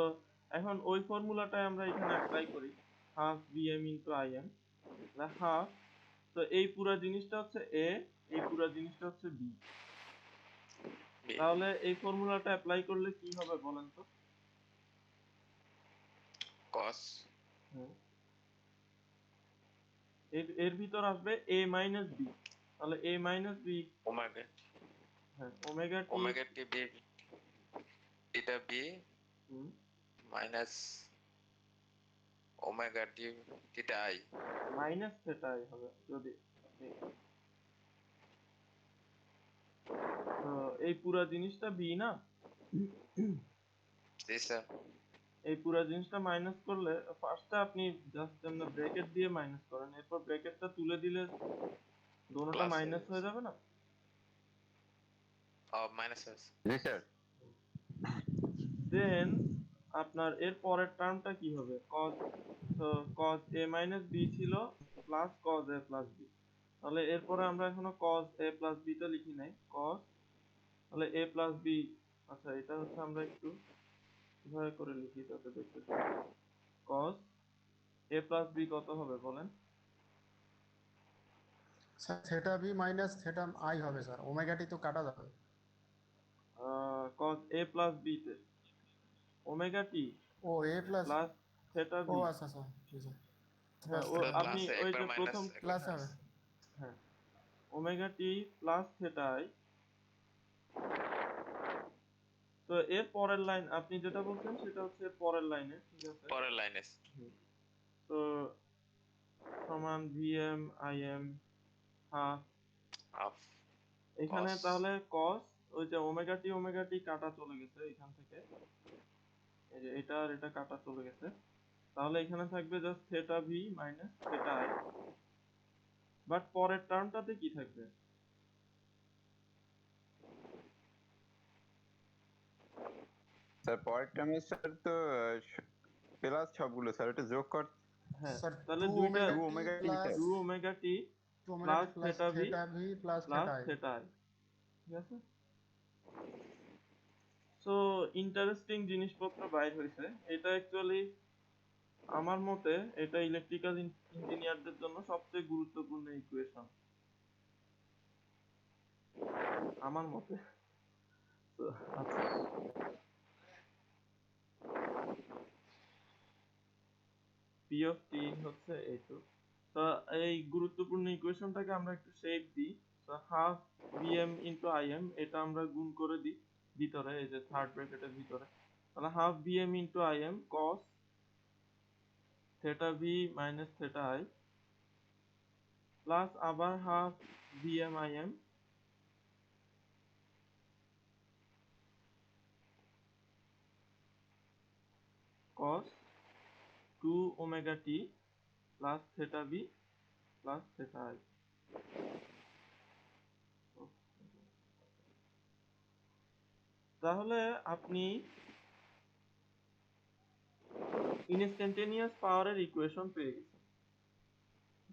A: এখন ওই ফর্মুলাটাই আমরা এখানে অ্যাপ্লাই করি, half bm into im half. তো এই পুরো জিনিসটা হচ্ছে a, এই পুরো জিনিসটা হচ্ছে b। তাহলে এই ফর্মুলাটা অ্যাপ্লাই করলে কি হবে বলেন তো?
G: cos
A: হ্যাঁ, এর ভিতর আসবে a মাইনাস b। তাহলে a মাইনাস b,
G: omega
A: হ্যাঁ, omega t
G: omega t b theta b minus omega t theta i
A: minus theta i হবে যদি আপনি, তো এই পুরো জিনিসটা b না,
G: জি স্যার
A: এই পুরো জিনিসটা মাইনাস করলে ফার্স্টে আপনি জাস্ট এমন ব্র্যাকেট দিয়ে মাইনাস করেন, এরপর ব্র্যাকেটটা তুলে দিলে দোনোটা
G: Plus
A: মাইনাস হয়ে যাবে না?
G: minus s
D: জি স্যার।
A: দেন আপনার এর পরের টার্মটা কি হবে? cos, তো cos a minus b ছিল plus cos a plus b। তাহলে এরপরে আমরা এখনো cos a plus b টা লিখি নাই, cos, তাহলে a plus b, আচ্ছা এটা হচ্ছে আমরা একটু কিভাবে করে লিখি যাতে দেখতে সুবিধা হয়। cos a plus b কত হবে বলেন?
F: Sir theta b minus theta i হবে স্যার, ওমেগা টি তো কাটা যাবে।
A: cos a plus b তে ওমেগা টি
F: ও এ প্লাস,
A: প্লাস থেটা
F: ও
A: বি।
F: আচ্ছা আচ্ছা, জি স্যার।
A: হ্যাঁ, ও
G: প্লাস
A: আপনি ওই
G: একবার
A: যে
G: মাইনাস
A: প্রথম,
F: প্লাস হবে।
A: হ্যাঁ, omega t plus theta I. তো এর পরের লাইন আপনি যেটা বলছেন সেটা হচ্ছে পরের লাইনে, ঠিক আছে?
G: পরের লাইনে
A: হুম। তো সমান vm im হাফ,
G: হাফ
A: এখানে
G: cos
A: তাহলে cos, ওই যে ওমেগা টি কাটা চলে গেছে এখান থেকে, এই যে এটা আর এটা কাটা চলে গেছে, তাহলে এখানে থাকবে just theta V minus theta I. But পরের টার্মটাতে কি থাকবে?
D: স্যার পরের টার্মে স্যার তো প্লাস সবগুলো স্যার, এটা যোগ কর।
A: হ্যাঁ,
F: স্যার
A: তাহলে
F: 2
A: দুইটা,
F: omega t
D: T
F: plus
D: sir.
A: 2 omega t
F: 2 omega
A: plus
F: T plus
A: theta V
F: theta V plus
A: plus
F: theta I.
A: Theta I, ঠিক আছে? সো ইন্টারেস্টিং জিনিসপত্র বাইর হয়েছে। এটা অ্যাকচুয়ালি আমার মতে এটা ইলেকট্রিক্যাল ইঞ্জিনিয়ারদের জন্য সবচেয়ে গুরুত্বপূর্ণ ইকুয়েশন আমার মতে। তো আচ্ছা, পি অফ টি হচ্ছে এইটুক। তো এই গুরুত্বপূর্ণ ইকুয়েশনটাকে আমরা একটু শেপ দিই। তো হাফ বিএম ইন্টু আইএম, এটা আমরা গুণ করে দিই, ভিতরে, এই যে থার্ড ব্র্যাকেটের ভিতরে, তাহলে half BM into IM cos theta V minus theta I plus আবার half BM IM cos 2 omega t plus theta b plus theta i. তাহলে আপনি ইনস্ট্যান্টেনিয়াস পাওয়ারের ইকুয়েশন পেয়ে গেছেন।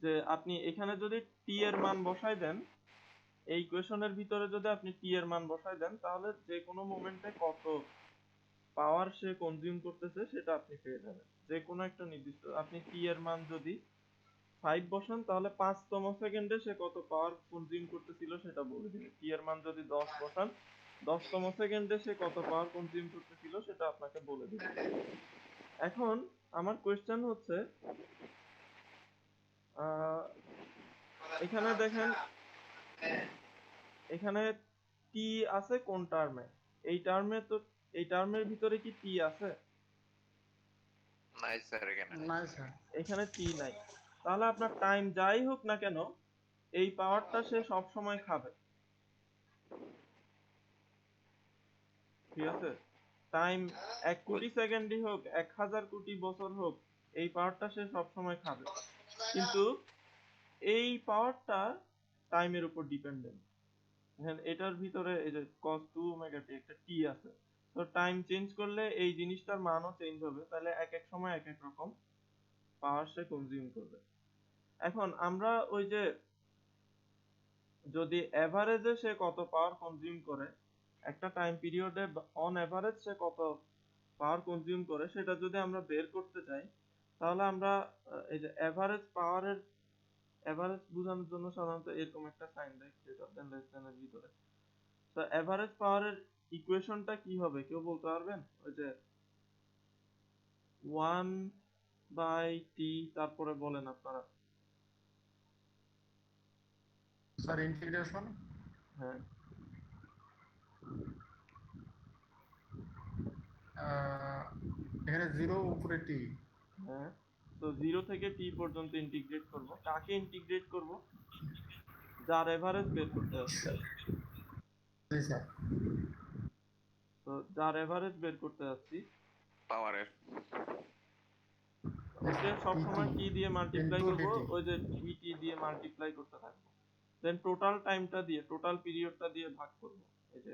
A: যে আপনি এখানে যদি টি এর মান বসাই দেন, এই ইকুয়েশনের ভিতরে যদি আপনি টি এর মান বসাই দেন, তাহলে যে কোনো মোমেন্টে কত পাওয়ার সে কনজিউম করতেছে সেটা আপনি পেয়ে যাবেন। যে কোনো একটা নির্দিষ্ট, আপনি টি এর মান যদি 5 বসান, তাহলে 5তম সেকেন্ডে সে কত পাওয়ার কনজিউম করতেছিল সেটা বলে দিবে। টি এর মান যদি 10 বসান, 10তম সেকেন্ডে সে কত পাওয়ার কনজিউম করতেছিল সেটা আপনাকে বলে দিবে। এখন আমার কোয়েশ্চেন হচ্ছে, এখানে দেখেন, এখানে টি আছে কোন টার্মে? এই টার্মের ভিতরে কি টি আছে?
G: নাই স্যার এখানে।
F: নাই স্যার।
A: এখানে টি নাই। তাহলে আপনার টাইম যাই হোক না কেন, এই পাওয়ারটা সে সব সময় খাবে। ঠিক আছে? টাইম 1 কোটি সেকেন্ডই হোক, 1000 কোটি বছর হোক, এই পাওয়ারটা সে সব সময় খাবে। কিন্তু এই পাওয়ারটা টাইমের উপর ডিপেন্ডেন্ট। এটার ভিতরে এই যে cos 2 omega t একটা টি আছে, তো টাইম চেঞ্জ করলে এই জিনিসটার মানও চেঞ্জ হবে। তাহলে এক এক সময় এক এক রকম পাওয়ার সে কনজিউম করবে। এখন আমরা ওই যে যদি এভারেজে সে কত পাওয়ার কনজিউম করে, একটা টাইম পিরিয়ডে অন এভারেজ সে কত পাওয়ার কনজিউম করে, সেটা যদি আমরা বের করতে চাই, তাহলে আমরা এই যে এভারেজ পাওয়ারের এভারেজ বোঝানোর জন্য সাধারণত এরকম একটা সাইন দেয়, গ্রেটার দ্যান লেস দ্যান এর ভিতরে। তো এভারেজ পাওয়ারের ইকুয়েশনটা কি হবে কেউ বলতে পারবেন? ওই যে 1 বাই টি, তারপরে বলেন আপনারা।
F: স্যার ইন্টিগ্রেশন
A: হ্যাঁ,
F: এখানে 0 উপরে টি।
A: হ্যাঁ। তো 0 থেকে টি পর্যন্ত ইন্টিগ্রেট করব। কাকে ইন্টিগ্রেট করব? যার এভারেজ বের করতে হবে।
F: জি স্যার।
A: তো যার এভারেজ বের করতে যাচ্ছি,
G: পাওয়ারের
A: ওকে সবসময় টি দিয়ে মাল্টিপ্লাই
F: into
A: করব,
F: dt।
A: ওই যে dt দিয়ে মাল্টিপ্লাই করতে থাকবো। দেন টোটাল টাইমটা দিয়ে, টোটাল পিরিয়ডটা দিয়ে ভাগ করব। এই যে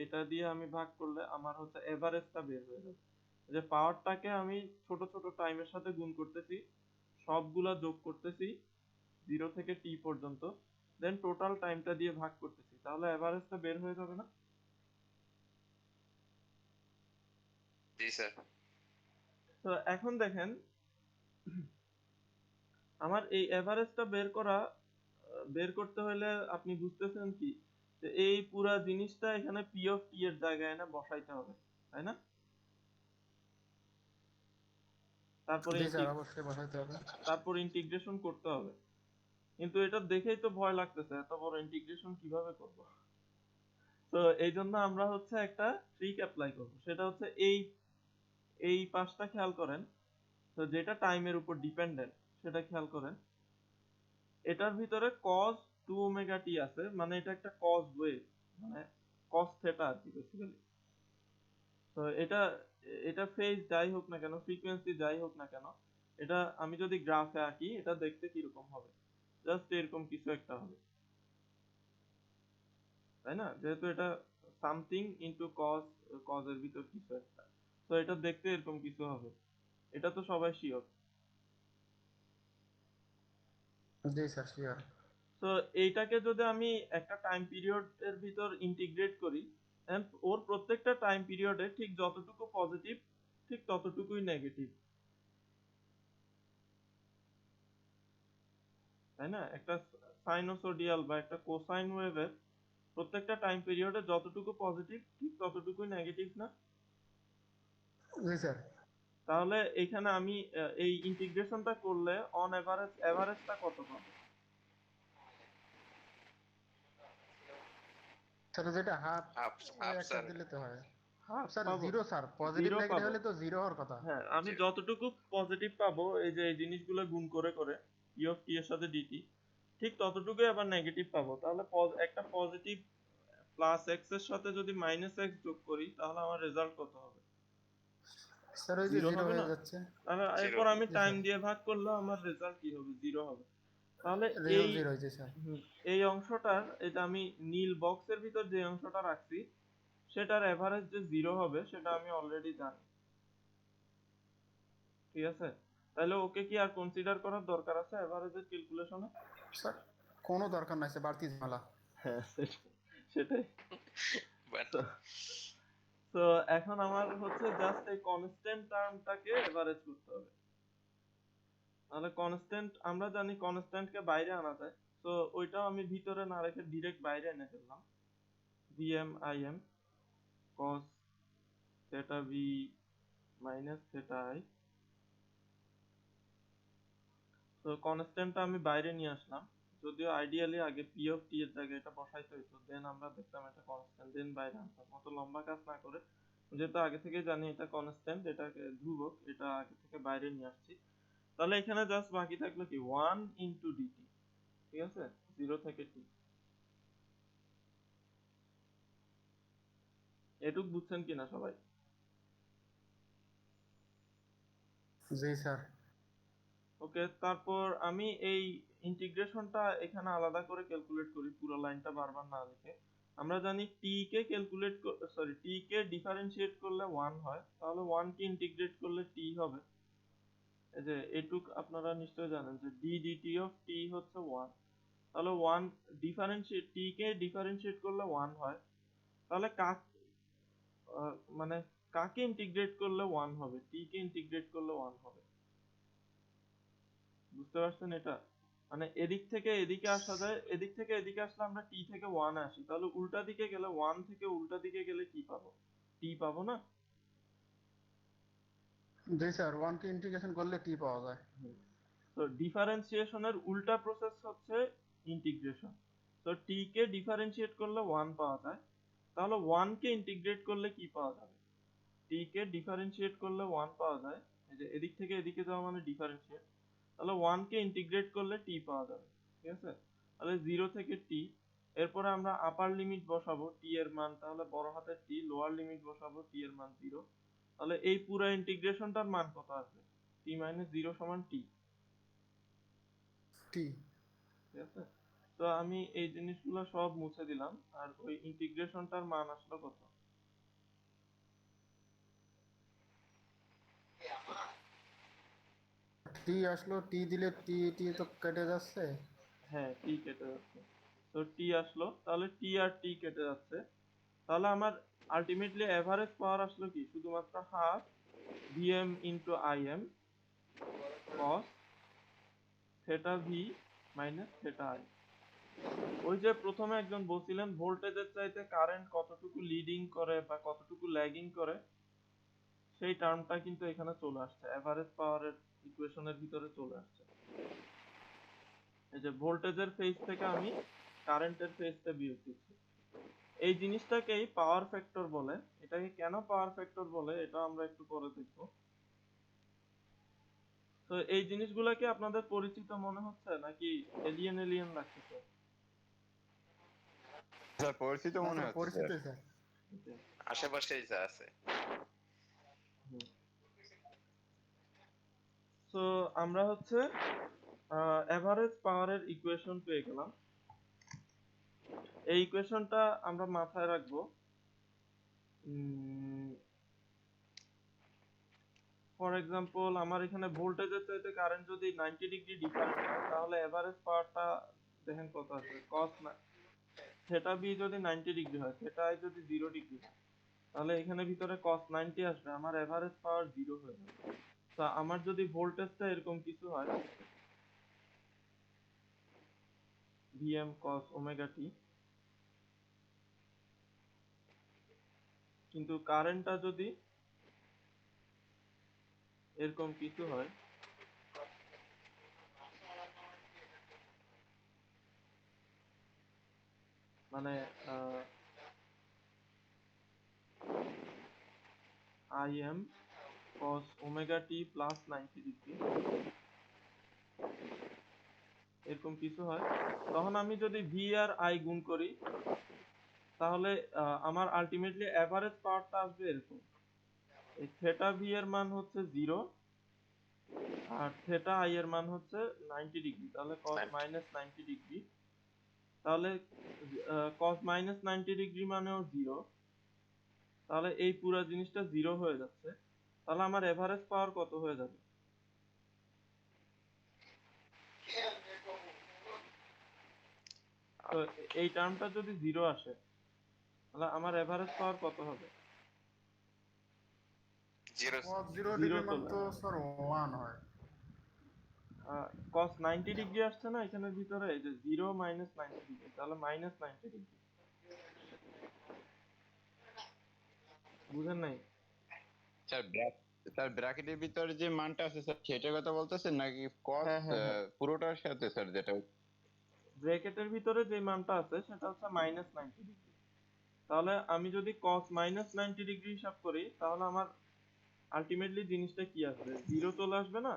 A: এটা দিয়ে আমি ভাগ করলে আমার হচ্ছে এভারেজটা বের হয়ে যাবে। এই যে পাওয়ারটাকে আমি ছোট ছোট টাইমের সাথে গুণ করতেছি, সবগুলা যোগ করতেছি 0 থেকে টি পর্যন্ত, দেন টোটাল টাইমটা দিয়ে ভাগ করতেছি, তাহলে এভারেজটা বের হয়ে যাবে না?
G: জি স্যার।
A: তো এখন দেখেন, আমার এই এভারেজটা বের করতে হলে আপনি বুঝতেছেন কি, যে এই পুরা জিনিসটা এখানে পি অফ টি এর জায়গায় এনে বসাইতে হবে, তাই না? তারপরে
F: জি স্যার, অবশ্যই বসাইতে হবে।
A: তারপর ইন্টিগ্রেশন করতে হবে। কিন্তু এটা দেখেই তো ভয় লাগতেছে, এত বড় ইন্টিগ্রেশন কিভাবে করব। তো এই জন্য আমরা হচ্ছে একটা ট্রিক অ্যাপ্লাই করব। সেটা হচ্ছে এই পাশটা খেয়াল করেন। তো যেটা টাইমের উপর ডিপেন্ডেন্ট সেটা খেয়াল করেন। এটার ভিতরে cos 2 omega t আছে, মানে এটা একটা cos ওয়েভ, মানে cos থিটা আর কি বেসিক্যালি। তো এটা ফেজ যাই হোক না কেন, ফ্রিকোয়েন্সি যাই হোক না কেন, এটা আমি যদি গ্রাফে আঁকি, এটা দেখতে কিরকম হবে? জাস্ট এরকম কিছু একটা হবে, তাই না? যেহেতু এটা সামথিং ইনটু cos এর ভিতর কিছু একটা, তো এটা দেখতে এরকম কিছু হবে। এটা তো সবাই শিওর।
F: জি স্যার, শিওর।
A: তো এইটাকে যদি আমি একটা টাইম পিরিয়ড এর ভিতর ইন্টিগ্রেট করি, and ওর প্রত্যেকটা টাইম পিরিয়ডে ঠিক যতটুকু পজিটিভ ঠিক ততটুকুই নেগেটিভ, তাই না? একটা সাইনোসোডিয়াল বা একটা কোসাইন ওয়েভের প্রত্যেকটা টাইম পিরিয়ডে যতটুকু পজিটিভ ঠিক ততটুকুই নেগেটিভ না?
F: জি স্যার।
A: তাহলে এখানে আমি এই ইন্টিগ্রেশনটা করলে অন এভারেজটা কত পাবো?
F: স্যার যেটা হাফ
G: হাফ হাফ
F: একটা
G: স্যার।
F: দিলে তো হয়।
A: হাফ
F: স্যার
A: পাবো,
F: zero sir, positive
A: zero
F: negative
A: পাবো।
F: হলে তো জিরো হওয়ার কথা।
A: হ্যাঁ, আমি
G: Zero.
A: যতটুকু পজিটিভ পাবো এই যে এই জিনিসগুলো গুণ করে করে পি অফ টি এর সাথে ডিটি, ঠিক ততটুকুই আবার নেগেটিভ পাবো। তাহলে একটা পজিটিভ প্লাস এক্স এর সাথে যদি মাইনাস এক্স যোগ করি তাহলে আমার রেজাল্ট কত হবে?
F: স্যার ওই যে
A: জিরো
F: জিরো
A: হবে
F: হয়ে
A: না?
F: যাচ্ছে।
A: তাহলে
G: Zero.
A: এরপর আমি
F: জি
A: টাইম
F: স্যার,
A: দিয়ে ভাগ করলে আমার রেজাল্ট কি হবে? জিরো হবে। তাহলে এই
F: রেজাল্ট জিরো হয়েছে স্যার।
A: এই অংশটার, এটা আমি নীল বক্সের ভিতর যে অংশটা রাখছি সেটার এভারেজ যে জিরো হবে সেটা আমি অলরেডি জানি। ঠিক আছে, তাহলে ওকে কি আর কনসিডার করার দরকার আছে এভারেজের ক্যালকুলেশনে?
F: স্যার কোনো দরকার নাই স্যার, বাড়তি ঝামেলা।
A: হ্যাঁ, সেটাই।
G: But
A: তো তো এখন আমার হচ্ছে জাস্ট এই কনস্ট্যান্ট টার্মটাকে এভারেজ করতে হবে। তাহলে কনস্ট্যান্ট, আমরা জানি কনস্ট্যান্টকে বাইরে আনা যায়, তো ওইটাও আমি ভিতরে না রেখে ডিরেক্ট বাইরে এনে ফেললাম। VM IM cos theta v minus theta i। তো কনস্ট্যান্টটা আমি বাইরে নিয়ে আসলাম, যদিও আইডিয়ালি আগে পি অফ টি এর জায়গায় এটা বসাইতে হইতো, দেন আমরা দেখতাম এটা কনস্ট্যান্ট, দেন বাইরে আনতাম। অত লম্বা কাজ না করে, যেহেতু আগে থেকে জানি এটা কনস্ট্যান্ট, এটাকে ধ্রুবক, এটা আগে থেকে বাইরে নিয়ে আসছি। তাহলে এখানে জাস্ট বাকি থাকলো কি 1 ইনটু ডিটি। ঠিক আছে, 0 থেকে t। এটুক বুঝছেন কিনা সবাই?
F: জি স্যার।
A: ওকে, তারপর আমি এই ইন্টিগ্রেশনটা এখানে আলাদা করে ক্যালকুলেট করি, পুরো লাইনটা বারবার না লিখে। আমরা জানি t কে t কে ডিফারেন্সিয়েট করলে 1 হয়, তাহলে 1 কে ইন্টিগ্রেট করলে t হবে। এই যে এটুক আপনারা নিশ্চয়ই জানেন যে d dt অফ t হচ্ছে 1। তাহলে 1 ডিফারেন্সিয়েট, t কে ডিফারেন্সিয়েট করলে 1 হয়। তাহলে মানে কাকে ইন্টিগ্রেট করলে 1 হবে? t কে ইন্টিগ্রেট করলে 1 হবে। বুঝতে পারছেন এটা? মানে এদিক থেকে এদিকে আসা যায়, এদিক থেকে এদিকে আসলে আমরা t থেকে 1 এ আসি, তাহলে উল্টা দিকে গেলে 1 থেকে উল্টা দিকে গেলে কি পাবো? t পাবো না?
F: জি স্যার, ওয়ান কে ইন্টিগ্রেশন করলে টি পাওয়া যায়।
A: তো ডিফারেন্সিয়েশনের উল্টা প্রসেস হচ্ছে ইন্টিগ্রেশন। তো t কে ডিফারেন্সিয়েট করলে 1 পাওয়া যায়, তাহলে 1 কে ইন্টিগ্রেট করলে কি পাওয়া যাবে? t কে ডিফারেন্সিয়েট করলে 1 পাওয়া যায়, এই যে এদিক থেকে এদিকে যাওয়া মানে ডিফারেন্সিয়েট, তাহলে 1 কে ইন্টিগ্রেট করলে t পাওয়া যাবে। ঠিক আছে, তাহলে 0 থেকে t। এরপরে আমরা আপার লিমিট বসাবো t এর মান, তাহলে বড় হাতের T, লোয়ার লিমিট বসাবো t এর মান 0। তাহলে এই পুরো ইন্টিগ্রেশনটার মান কত আসবে? t - 0 সমান t।
F: টি।
A: ঠিক আছে, তো আমি এই জিনিসগুলো সব মুছে দিলাম, আর ওই ইন্টিগ্রেশনটার মান আসলো কত?
F: টি আসলো, টি দিলে টি টি তো কেটে যাচ্ছে।
A: হ্যাঁ, t কেটে যাচ্ছে। তো t আসলো, তাহলে t আর t কেটে যাচ্ছে। তাহলে আমার আলটিমেটলি এভারেজ পাওয়ার আসলো কি? শুধুমাত্র half vm into im cos theta v minus theta i। ওই যে প্রথমে একজন বলছিলেন ভোল্টেজের চাইতে কারেন্ট কতটুকু লিডিং করে বা কতটুকু ল্যাগিং করে, সেই টার্মটা কিন্তু এখানে চলে আসছে, এভারেজ পাওয়ারের ইকুয়েশনের ভিতরে চলে আসছে। এই যে ভোল্টেজের ফেজ থেকে আমি কারেন্টের ফেজটা বিয়োগ দিচ্ছি। এই জিনিসটাকেই পাওয়ার ফ্যাক্টর বলে। এটাকে কেন পাওয়ার ফ্যাক্টর বলে এটা আমরা একটু পরে দেখব। তো এই জিনিসগুলা কি আপনাদের পরিচিত মনে হচ্ছে নাকি এলিয়েন এলিয়েন লাগতেছে?
D: স্যার পরিচিত
F: না
D: মনে
F: স্যার,
D: হচ্ছে
F: পরিচিত
D: স্যার।
F: স্যার।
G: আশেপাশেই যা আছে।
A: তো আমরা হচ্ছে এভারেজ পাওয়ারের ইকুয়েশন পেয়ে গেলাম। এই ইকুয়েশনটা আমরা মাথায় রাখবো। ফর এক্সাম্পল, আমার এখানে ভোল্টেজের চাইতে কারেন্ট যদি 90 ডিগ্রি ডিফারেন্ট হয়, তাহলে এভারেজ পাওয়ারটা দেখেন কত আসবে। cos থিটা বি যদি 90 ডিগ্রি হয়, থিটা আই যদি 0 ডিগ্রি হয়, তাহলে এখানে ভিতরে cos 90 আসবে, আমার এভারেজ পাওয়ার 0 হয়ে যাবে। তো আমার যদি ভোল্টেজটা এরকম কিছু হয়, Vm cos ওমেগা t, কিন্তু কারেন্টটা যদি এরকম কিছু হয়, মানে I m cos omega t plus 90 degree, এরকম কিছু হয়, তখন আমি যদি ভি আর আই গুণ করি তাহলে আমার আলটিমেটলি এভারেজ পাওয়ারটা আসবে এরকম। এই থেটা ভি এর মান হচ্ছে 0 আর থেটা আই এর মান হচ্ছে 90 ডিগ্রি, তাহলে cos
G: 90
A: মাইনাস 90 ডিগ্রি, তাহলে cos মাইনাস 90 ডিগ্রি মানেও 0, তাহলে এই পুরো জিনিসটা 0 হয়ে যাচ্ছে, তাহলে আমার এভারেজ পাওয়ার কত হয়ে যাবে? তো এই টার্মটা যদি 0 আসে তাহলে আমার এভারেজ পাওয়ার কত হবে?
G: 0
F: cos 0
A: 0
F: ডিগ্রি
A: তো
F: মান তো স্যার 1 হয়।
A: cos 90 ডিগ্রি আসছে না এখানের ভিতরে, এই যে 0 মাইনাস 90 ডিগ্রি, তাহলে মাইনাস 90 ডিগ্রি, বুঝেন নাই?
D: স্যার ব্র্যাকেটের ভিতরে যে মানটা আছে স্যার সেটার কথা বলতেছেন নাকি কস
A: হ্যাঁ হ্যাঁ হ্যাঁ,
D: পুরোটার সাথে স্যার যেটা?
A: ব্র্যাকেটের ভিতরে যে মানটা আছে সেটা হচ্ছে মাইনাস 90 ডিগ্রি, তাহলে আমি যদি cos মাইনাস 90 ডিগ্রি হিসাব করি তাহলে আমার আলটিমেটলি জিনিসটা কি আসবে? 0 চলে আসবে না?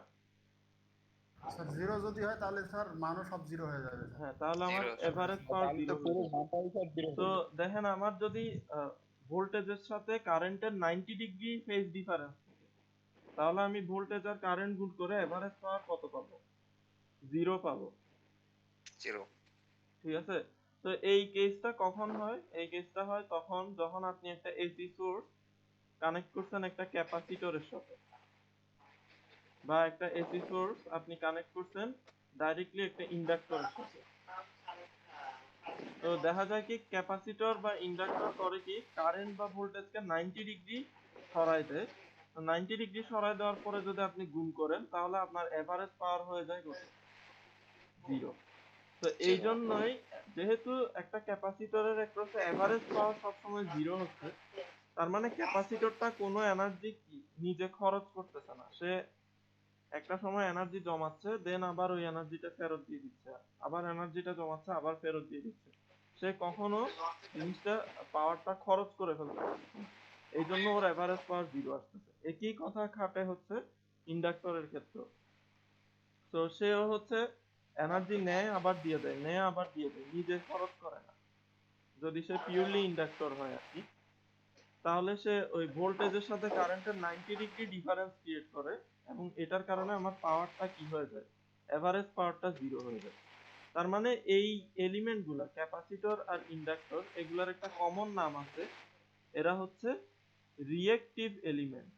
F: স্যার 0 যদি হয় তাহলে স্যার মানও সব 0 হয়ে যাবে স্যার।
A: হ্যাঁ, তাহলে আমার
G: 0
A: এভারেজ পাওয়ার
D: তাহলে
A: 0
D: তো
A: হয়ে
D: পুরো
A: যাবে।
D: মানটাই স্যার জিরো
A: তো
D: হয়ে
A: দেখেন, আমার যদি ভোল্টেজের সাথে কারেন্টের 90 ডিগ্রি ফেজ ডিফারেন্স থাকে তাহলে আমি ভোল্টেজ আর কারেন্ট গুণ করে এভারেজ পাওয়ার কত পাবো? 0 পাবো,
G: 0
A: ঠিক আছে? তো এই কেসটা কখন হয়? এই কেসটা হয় তখন যখন আপনি একটা এসি সোর্স কানেক্ট করছেন একটা ক্যাপাসিটরের সাথে, বা একটা এসি সোর্স আপনি কানেক্ট করছেন ডাইরেক্টলি একটা ইন্ডাক্টরের সাথে। তো দেখা যায় কি ক্যাপাসিটর বা ইন্ডাক্টর করে কি কারেন্ট বা ভোল্টেজকে 90 ডিগ্রি সরায় দেয়। 90 ডিগ্রি সরায় দেওয়ার পরে যদি আপনি গুণ করেন তাহলে আপনার এভারেজ পাওয়ার হয়ে যায় কত? 0। তো এই
G: 0
A: জন্যই যেহেতু একটা ক্যাপাসিটরের অ্যাক্রসে এভারেজ পাওয়ার সবসময় 0 হচ্ছে, তার মানে ক্যাপাসিটরটা কোনো এনার্জি নিজে খরচ করতেছে না, সে একটা সময় এনার্জি জমাচ্ছে, দেন আবার ওই এনার্জিটা ফেরত দিয়ে দিচ্ছে, আবার এনার্জিটা জমাচ্ছে, আবার ফেরত দিয়ে দিচ্ছে, সে কখনো জিনিসটা পাওয়ারটা খরচ করে ফেলতে পারছে না, এই জন্য ওর এভারেজ পাওয়ার 0 আসতেছে। একই কথা খাটে হচ্ছে ইন্ডাক্টরের ক্ষেত্রে। তো সেও হচ্ছে এনার্জি নেয় আবার দিয়ে দেয়, নেয় আবার দিয়ে দেয়, নিজে খরচ করে না, যদি সে পিওরলি ইন্ডাক্টর হয় আর কি, তাহলে সে ওই ভোল্টেজের সাথে কারেন্টের 90 ডিগ্রি ডিফারেন্স ক্রিয়েট করে, এবং এটার কারণে আমার পাওয়ারটা কি হয়ে যায়? এভারেজ পাওয়ারটা 0 হয়ে যায়। তার মানে এই এলিমেন্ট গুলা ক্যাপাসিটর আর ইন্ডাক্টর এগুলার একটা কমন নাম আছে, এরা হচ্ছে reactive element.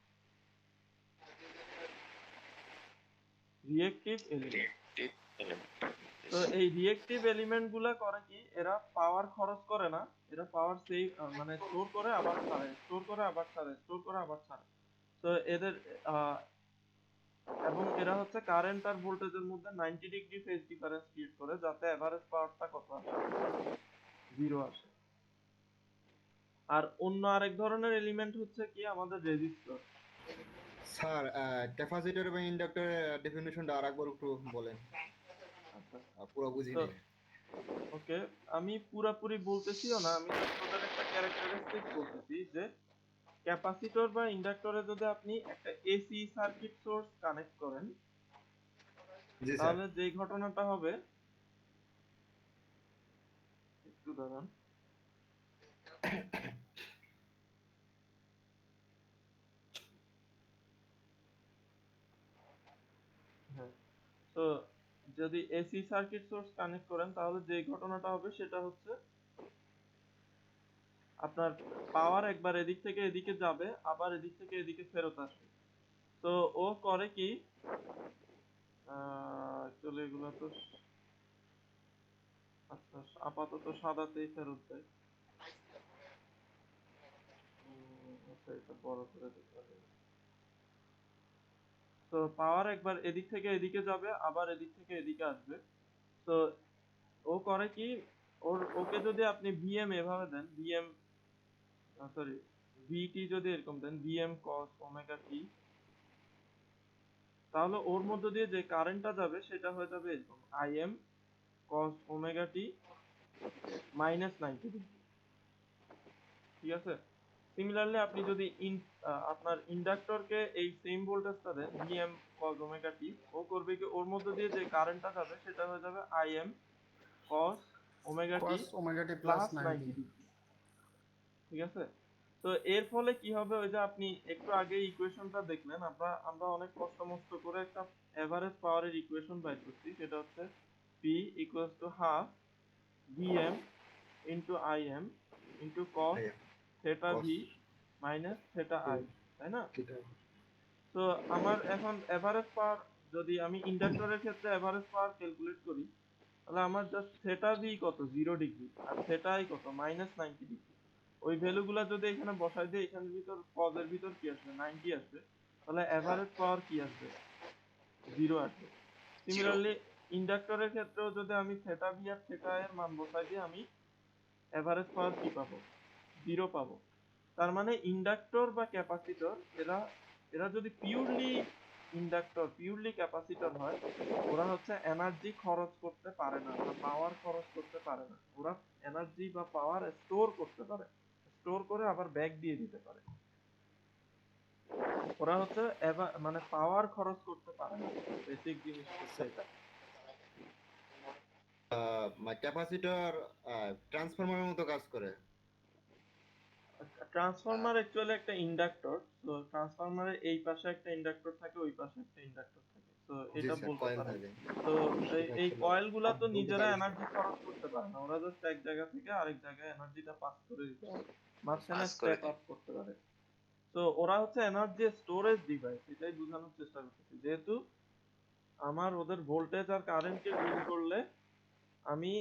A: Reactive element.
G: reactive element
A: তো এই রিয়েক্টিভ এলিমেন্ট গুলা করে কি, এরা পাওয়ার খরচ করে না, এরা পাওয়ার সেভ মানে স্টোর করে আবার ছাড়ে, স্টোর করে আবার ছাড়ে, স্টোর করে আবার ছাড়ে। তো এদের আহ, এবং এরা হচ্ছে কারেন্ট আর ভোল্টেজের মধ্যে 90 ডিগ্রি ফেজ ডিফারেন্স ক্রিয়েট করে যাতে এভারেজ পাওয়ারটা কত আসে? 0 আসে। আর অন্য আরেক ধরনের এলিমেন্ট হচ্ছে কি আমাদের রেজিস্টর।
B: স্যার ক্যাপাসিটর এবং ইন্ডাক্টরের ডেফিনিশনটা আরেকবার একটু বলেন,
A: আচ্ছা,
B: পুরো
A: তো
B: বুঝিনি।
A: ওকে, আমি পুরাপুরি বলতেছিও না, আমি just ওদের একটা ক্যারেক্টারিস্টিক বলতেছি যে ক্যাপাসিটর বা ইন্ডাক্টরে যদি আপনি একটা এসি সার্কিট সোর্স কানেক্ট করেন
B: জি স্যার।
A: তাহলে যেই ঘটনাটা হবে, একটু দাঁড়ান, হ্যাঁ, তো যদি এসি সার্কিট সোর্স কানেক্ট করেন তাহলে যে ঘটনাটা হবে সেটা হচ্ছে আপনার পাওয়ার একবার এদিক থেকে এদিকে যাবে আবার এদিক থেকে এদিকে ফেরত আসবে। তো ও করে কি, অ্যাকচুয়ালি এগুলো তো আচ্ছা আপাতত সাদাতেই ফেরত দেয়। আচ্ছা, এটা বড় করে দিতে হবে। তো পাওয়ার একবার এদিক থেকে এদিকে যাবে আবার এদিক থেকে এদিকে আসবে। তো ও করে কি, ওকে যদি আপনি ভিএম এভাবে দেন, ভিএম সরি ভিটি যদি এরকম দেন, ভিএম cos ওমেগা টি, তাহলে ওর মধ্য দিয়ে যে কারেন্টটা যাবে সেটা হয়ে যাবে এরকম আইএম cos ওমেগা টি মাইনাস 90 ডিগ্রি, ঠিক আছে? সিমিলারলি আপনি যদি আপনার ইন্ডাক্টরকে এই সেম ভোল্টেজটা দেন Vm cos ওমেগা t, ও করবে কি ওর মধ্যে দিয়ে যে কারেন্টটা যাবে সেটা হয়ে যাবে Im cos omega t
F: cos omega t plus
A: plus 90
F: 90।
A: Degree. ঠিক আছে? তো এর ফলে কি হবে, ওই যে আপনি একটু আগে ইকুয়েশনটা দেখলেন, আমরা অনেক কষ্ট মষ্ট করে একটা এভারেজ পাওয়ারের ইকুয়েশন বাইর করছি, সেটা হচ্ছে P equals to half Vm into Im into cos theta v minus theta I, তাই না? তো আমার এখন এভারেজ পাওয়ার, যদি আমি ইন্ডাক্টরের ক্ষেত্রে এভারেজ পাওয়ার ক্যালকুলেট করি, তাহলে আমার জাস্ট থেটা ভি কত 0 ডিগ্রি আর থেটা আই কত -90 ডিগ্রি। ওই ভ্যালুগুলো যদি এখানে বসাই দিই, এখানের ভিতর কজের ভিতর কি আসবে 90 আসবে, তাহলে এভারেজ পাওয়ার কি আসবে 0 আসবে। সিমিলারলি ইন্ডাক্টরের ক্ষেত্রেও যদি আমি থেটা ভি আর থেটা এর মান বসাই দিই, আমি এভারেজ পাওয়ার কি পাবো 0 পাবো। তার মানে ইন্ডাক্টর বা ক্যাপাসিটর এরা যদি পিওরলি ক্যাপাসিটর হয়, ওরা হচ্ছে এনার্জি খরচ করতে পারে না বা পাওয়ার খরচ করতে পারে না। ওরা এনার্জি বা পাওয়ার স্টোর করতে পারে, স্টোর করে আবার ব্যাক দিয়ে দিতে পারে। ওরা হচ্ছে মানে পাওয়ার খরচ করতে পারে না। বেসিক জিনিস হচ্ছে এটা।
B: ক্যাপাসিটর ট্রান্সফরমারের মতো কাজ করে।
A: ট্রান্সফরমার অ্যাকচুয়ালি একটা ইন্ডাক্টর। তো ট্রান্সফরমারের এই পাশে একটা ইন্ডাক্টর থাকে, ওই পাশে একটা ইন্ডাক্টর থাকে। তো এটা বলতে পারেন। তো এই কয়েল গুলা তো নিজেরা এনার্জি খরচ করতে পারে না, ওরা জাস্ট এক জায়গা থেকে আরেক জায়গায় এনার্জিটা পাস করে দিতে পারে, মাঝখানে স্টেপ আপ করতে পারে। তো ওরা হচ্ছে এনার্জি স্টোরেজ ডিভাইস, এটাই বোঝানোর চেষ্টা করতেছি। যেহেতু আমার ওদের ভোল্টেজ আর কারেন্টকে গুণ করলে আমি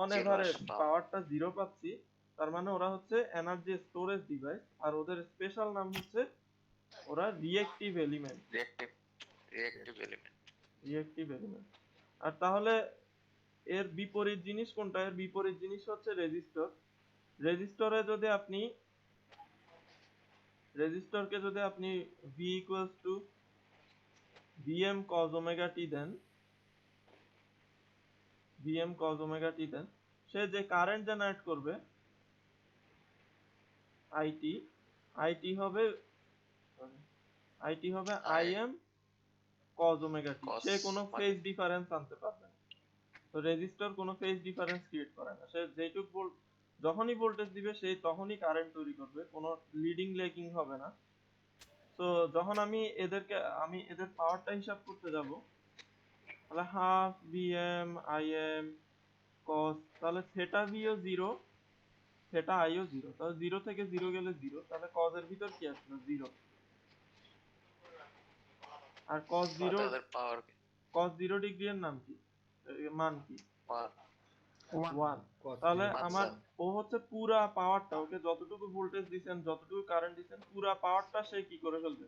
A: অন এভারেজ পাওয়ারটা 0 পাচ্ছি, তার মানে ওরা হচ্ছে এনার্জি স্টোরেজ ডিভাইস। আর ওদের স্পেশাল নাম হচ্ছে ওরা রিঅ্যাক্টিভ এলিমেন্ট। Reactive element. আর তাহলে এর বিপরীত জিনিস কোনটা? এর বিপরীত জিনিস হচ্ছে রেজিস্টর। রেজিস্টরকে যদি আপনি V equals to Vm cos omega t দেন, সে যে কারেন্ট জেনারেট করবে IT হবে Im cos omega t। সে কোনো ফেজ ডিফারেন্স আনতে পারবে না। তো রেজিস্টর কোনো ফেজ ডিফারেন্স ক্রিয়েট করে না। সে যেটুকু যখনই ভোল্টেজ দিবে সেই তখনই কারেন্ট তৈরি করবে, কোনো লিডিং ল্যাগিং হবে না। তো যখন আমি এদের পাওয়ারটা হিসাব করতে যাব, তাহলে হাফ Vm Im cos, তাহলে থেটা ভি ও 0, থেটা আই ও 0, তাহলে 0 থেকে 0 গেলে 0, তাহলে cos এর ভিতর কি আসলো 0। আর cos 0 ডিগ্রি এর নাম কি, মান কি 1। তাহলে আমার ও হচ্ছে পুরা পাওয়ারটা, ওকে যতটুকু ভোল্টেজ দিবেন, যতটুকু কারেন্ট দিবেন, পুরা পাওয়ারটা সে কি করে ফেলবে,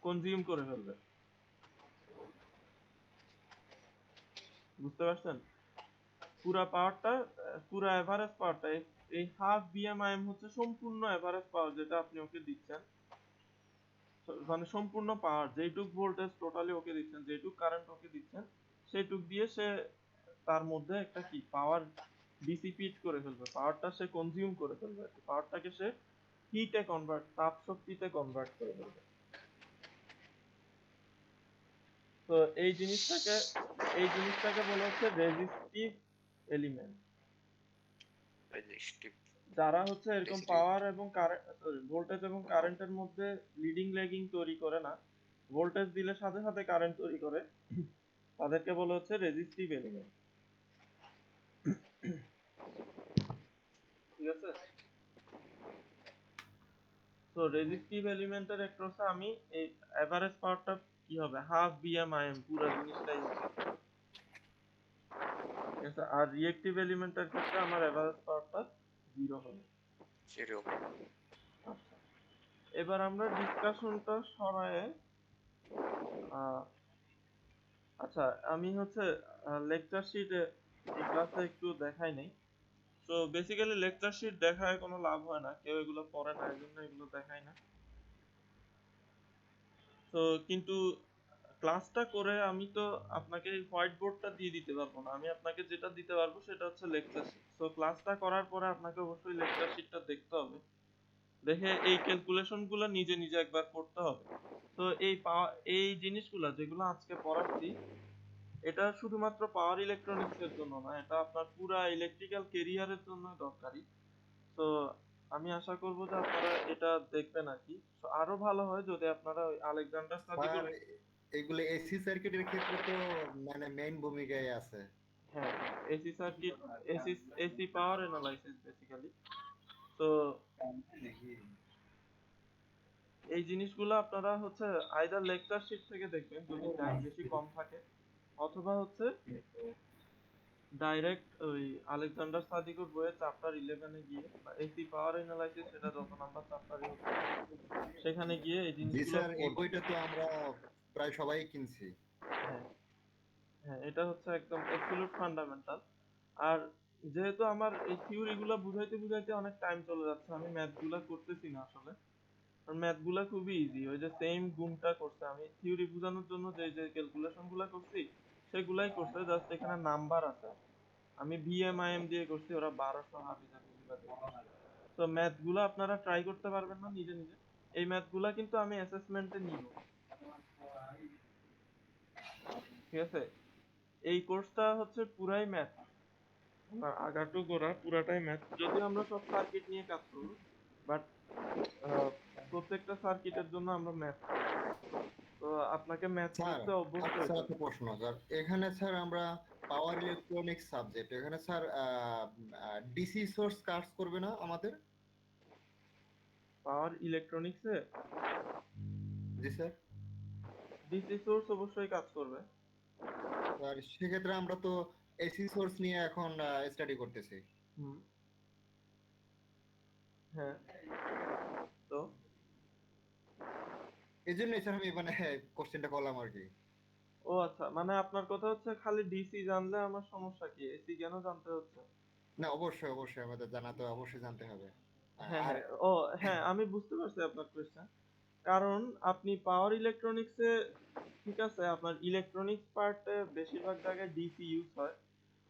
A: কনজিউম করে ফেলবে। বুঝতে পারছেন? পুরা পাওয়ারটা, পুরা এভারেজ পাওয়ারটা, এই হাফ Vm হচ্ছে সম্পূর্ণ এভারেজ পাওয়ার যেটা আপনি ওকে দিচ্ছেন, মানে সম্পূর্ণ পাওয়ার যেটুক ভোল্টেজ টোটালি ওকে দিচ্ছেন, যেটুক কারেন্ট ওকে দিচ্ছেন, সেইটুক দিয়ে সে তার মধ্যে একটা কি পাওয়ার ডিসিপিট করে ফেলবে, পাওয়ারটা সে কনজিউম করে ফেলবে, পাওয়ারটাকে সে হিটে কনভার্ট, তাপ শক্তিতে কনভার্ট করে ফেলবে। তো এই জিনিসটাকে বলা হচ্ছে রেজিস্টিভ এলিমেন্ট। যারা হচ্ছে এরকম পাওয়ার এবং ভোল্টেজ এবং কারেন্টের মধ্যে লিডিং ল্যাগিং তৈরি করে না, ভোল্টেজ দিলে সাথে সাথে কারেন্ট তৈরি করে, তাদেরকে বলা হচ্ছে রেজিস্টিভ এলিমেন্ট। ঠিক আছে? তো রেজিস্টিভ এলিমেন্টের অ্যাক্রসে আমি এই এভারেজ পাওয়ারটা কি হবে, হাফ Vm Im, পুরো জিনিসটাই হবে। ঠিক আছে? আর রিঅ্যাক্টিভ এলিমেন্টের ক্ষেত্রে আমার এভারেজ পাওয়ারটা 0 হবে। আচ্ছা, এবার আমরা ডিসকাশনটা সরায়ে আচ্ছা, আমি হচ্ছে লেকচার শিট এই ক্লাসে একটু দেখাই নাই। তো বেসিক্যালি লেকচার শিট দেখায় কোনো লাভ হয় না, কেউ এগুলো পড়ে না, এজন্য এগুলো দেখাই না। তো কিন্তু ক্লাসটা করে আমি তো আপনাকে হোয়াইট বোর্ডটা দিয়ে দিতে পারবো না, আমি আপনাকে যেটা দিতে পারবো সেটা হচ্ছে লেকচার শিট। তো ক্লাসটা করার পরে আপনাকে অবশ্যই লেকচার শিটটা দেখতে হবে, দেখে এই ক্যালকুলেশন গুলো নিজে নিজে একবার করতে হবে। তো এই জিনিসগুলা যেগুলো আজকে পড়াচ্ছি, এটা শুধুমাত্র পাওয়ার ইলেকট্রনিক্স এর জন্য না, এটা আপনার পুরা ইলেকট্রিক্যাল কেরিয়ারের জন্য দরকারি। তো আমি আশা করব যে আপনারা এটা দেখবেন আর কি। তো আরো ভালো হয় যদি আপনারা ওই আলেকজান্ডার
B: স্যার
A: সাদিকুর,
B: এগুলো এসি সার্কিটের ক্ষেত্রে তো মানে মেইন ভূমিকায় আছে।
A: হ্যাঁ, AC circuit, AC AC power analysis basically. তো এই জিনিসগুলো আপনারা হচ্ছে আইদার লেকচার শিট থেকে দেখবেন যদি টাইম বেশি কম থাকে, অথবা হচ্ছে ডাইরেক্ট ওই আলেকজান্ডার সাদিকুর বইয়ের চ্যাপ্টার 11 এ গিয়ে, বা এসি পাওয়ার অ্যানালাইসিস সেটা যত নাম্বার চ্যাপ্টারই হোক, সেখানে গিয়ে এই
B: জি
A: জিনিসগুলো
B: স্যার, এই
A: পড়বেন।
B: বইটা তো আমরা প্রায় সবাই কিনছি।
A: হ্যাঁ, হ্যাঁ, এটা হচ্ছে একদম অ্যাবসলিউট ফান্ডামেন্টাল। আর যেহেতু আমার এই থিওরি গুলা বুঝাইতে বুঝাইতে অনেক টাইম চলে যাচ্ছে, আমি ম্যাথ গুলা করতেছি না আসলে। ম্যাথ গুলা খুবই ইজি, ওই যে সেম গুণটা করছে, আমি থিওরি বোঝানোর জন্য যে যে ক্যালকুলেশন গুলা করছি সেগুলাই করছে, জাস্ট এখানে নাম্বার আছে। আমি বিএমআইএম দিয়ে করছি, ওরা 1200 হাবি জাবি এগুলা দিয়ে করছে। তো ম্যাথ গুলা আপনারা ট্রাই করতে পারবেন না নিজে নিজে। এই ম্যাথ গুলা কিন্তু আমি অ্যাসেসমেন্টে নিব, ঠিক আছে? এই কোর্সটা হচ্ছে পুরাই ম্যাথ, আগা টু গোড়া পুরাটাই ম্যাথ। যদিও আমরা সব সার্কিট নিয়ে কাজ করব, বাট প্রত্যেকটা সার্কিটের জন্য আমরা ম্যাথ, তো আপনাকে ম্যাথ
B: স্যার
A: করতে অভ্যস্ত
B: আচ্ছা,
A: হতে
B: একটা
A: হবে।
B: প্রশ্ন স্যার, এখানে স্যার আমরা পাওয়ার ইলেকট্রনিক্স সাবজেক্ট, এখানে স্যার ডিসি সোর্স কাজ করবে না আমাদের?
A: পাওয়ার ইলেকট্রনিক্সে
B: জি স্যার।
A: ডিসি সোর্স অবশ্যই কাজ করবে।
B: আর সেক্ষেত্রে আমরা তো এসি সোর্স নিয়ে এখন স্টাডি করতেছি।
A: হুম, হ্যাঁ। তো
B: এই জন্যই স্যার আমি মানে কোশ্চেনটা করলাম আর কি।
A: ও আচ্ছা, মানে আপনার কথা হচ্ছে খালি ডিসি জানলে আমার সমস্যা কি, এসি কেন জানতে হচ্ছে?
B: না, অবশ্যই অবশ্যই আমাদের জানা তো অবশ্যই জানতে হবে।
A: হ্যাঁ,
B: আর
A: হ্যাঁ, ও হ্যাঁ, আমি বুঝতে পারছি আপনার কোয়েশ্চেন। কারণ আপনি পাওয়ার ইলেকট্রনিক্সে, ঠিক আছে, আপনার ইলেকট্রনিক্স পার্টে বেশিরভাগ জায়গায় ডিসি ইউজ হয়,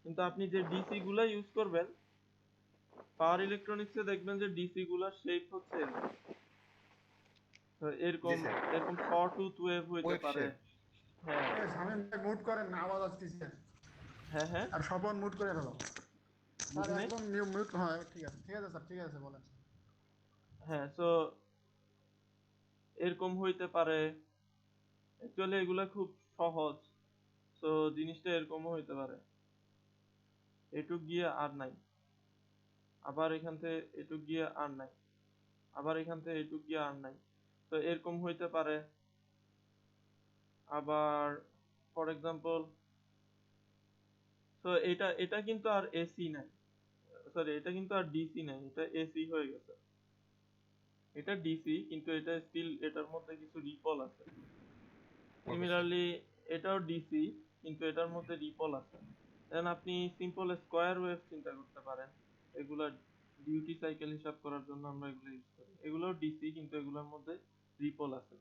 A: কিন্তু আপনি যে ডিসি গুলা ইউজ করবেন পাওয়ার ইলেকট্রনিক্সে, দেখবেন যে ডিসি গুলার শেপ হচ্ছে এরকম। তো
B: জি
A: এরকম
B: স্যার,
A: এরকম শ টুথ ওয়েভ হইতে
B: ওয়েব
A: পারে।
B: শেপ।
A: হ্যাঁ,
F: এ শামীম ভাই মুট করেন না, আওয়াজ আসতেছে।
A: হ্যাঁ, হ্যাঁ,
F: আর স্বপন মুট করে ফেলো স্যার,
A: বুঝি নাই।
F: একদম নিউ মিউট। হ্যাঁ ঠিক আছে, ঠিক আছে স্যার, ঠিক আছে বলেন।
A: হ্যাঁ, সো এরকম হইতে পারে। অ্যাকচুয়ালি এগুলা খুব সহজ। সো জিনিসটা এরকমও হইতে পারে, এটুক গিয়ে আর নাই, আবার এখান থেকে এটুক গিয়ে আর নাই, আবার এখান থেকে এটুক গিয়ে আর নাই। তো এরকম হইতে পারে। আবার ফর এক্সাম্পল, তো এটা এটা কিন্তু আর এসি নাই, সরি, এটা কিন্তু আর ডিসি নাই, এটা এসি হয়ে গেছে। এটা ডিসি, কিন্তু এটা স্টিল, এটার মধ্যে কিছু রিপল আছে।
B: Okay sir.
A: সিমিলারলি এটাও ডিসি, কিন্তু এটার মধ্যে রিপল আছে। দেন আপনি সিম্পল স্কোয়ার ওয়েভ চিন্তা করতে পারেন, এগুলা ডিউটি সাইকেল হিসাব করার জন্য আমরা এগুলো ইউজ করি। এগুলোও ডিসি, কিন্তু এগুলোর মধ্যে রিপল আছে।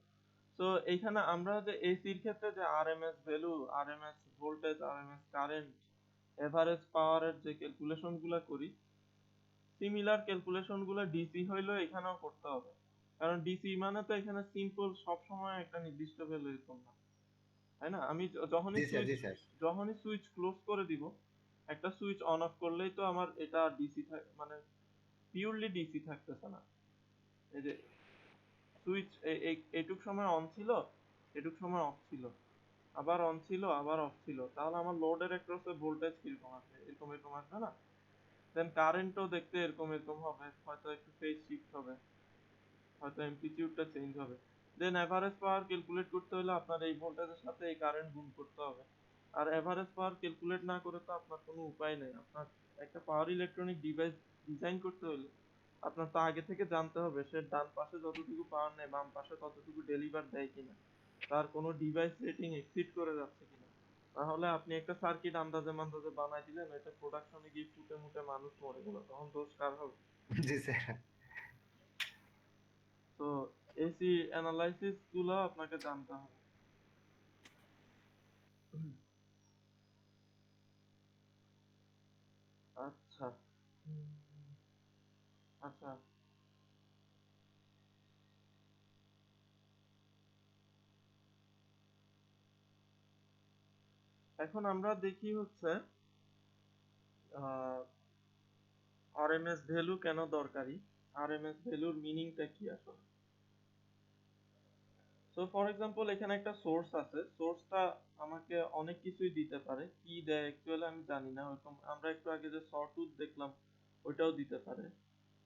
A: তো এইখানে আমরা যে এসির ক্ষেত্রে যে RMS value, RMS voltage, RMS current, average পাওয়ারের যে ক্যালকুলেশন গুলা করি, সিমিলার ক্যালকুলেশন গুলো ডিসি হইলেও এখানেও করতে হবে। কারণ ডিসি মানে তো এখানে সিম্পল সব সময় একটা নির্দিষ্ট ভ্যালু এরকম না, তাই না? আমি
B: জি স্যার, জি স্যার।
A: যখনই সুইচ ক্লোজ করে দিব, একটা সুইচ অন অফ করলেই তো আমার এটা ডিসি মানে পিওরলি ডিসি থাকতেছে না। এই যে সুইচ এইটুক সময় অন ছিল, এটুক সময় অফ ছিল, আবার অন ছিল, আবার অফ ছিল, তাহলে আমার লোডের অ্যাক্রসে ভোল্টেজ কিরকম আসবে, এরকম এরকম আসবে না? দেন কারেন্টও দেখতে এরকম এরকম হবে, হয়তো একটু ফেজ শিফট হবে, হয়তো অ্যামপ্লিটিউডটা চেঞ্জ হবে। দেন এভারেজ পাওয়ার ক্যালকুলেট করতে হলে আপনার এই ভোল্টেজের সাথে এই কারেন্ট গুণ করতে হবে। আর এভারেজ পাওয়ার ক্যালকুলেট না করে তো আপনার কোনো উপায় নেই। আপনার একটা পাওয়ার ইলেকট্রনিক ডিভাইস ডিজাইন করতে হলে আপনার তো আগে থেকে জানতে হবে সে ডান পাশে যতটুকু পাওয়ার নেয় বাম পাশে ততটুকু ডেলিভার দেয় কিনা, তার কোনো ডিভাইস রেটিং এক্সিড করে যাচ্ছে কিনা। তাহলে আপনি একটা সার্কিট আন্দাজে মান্দাজে বানাই দিলেন, এটা প্রোডাকশনে গিয়ে ফুটে মুটে মানুষ মরে গেল, তখন দোষ কার হবে?
B: জি স্যার।
A: তো এসি অ্যানালাইসিস গুলো আপনাকে জানতে হবে। আচ্ছা, আচ্ছা, এখন আমরা দেখি হচ্ছে আরএমএস ভ্যালু কেন দরকারি, আরএমএস ভ্যালুর মিনিংটা কি আসলে। সো ফর এক্সাম্পল এখানে একটা সোর্স আছে, সোর্সটা আমাকে অনেক কিছুই দিতে পারে, কি দেয় অ্যাকচুয়ালি আমি জানি না। ওরকম আমরা একটু আগে যে সটুথ দেখলাম ওইটাও দিতে পারে,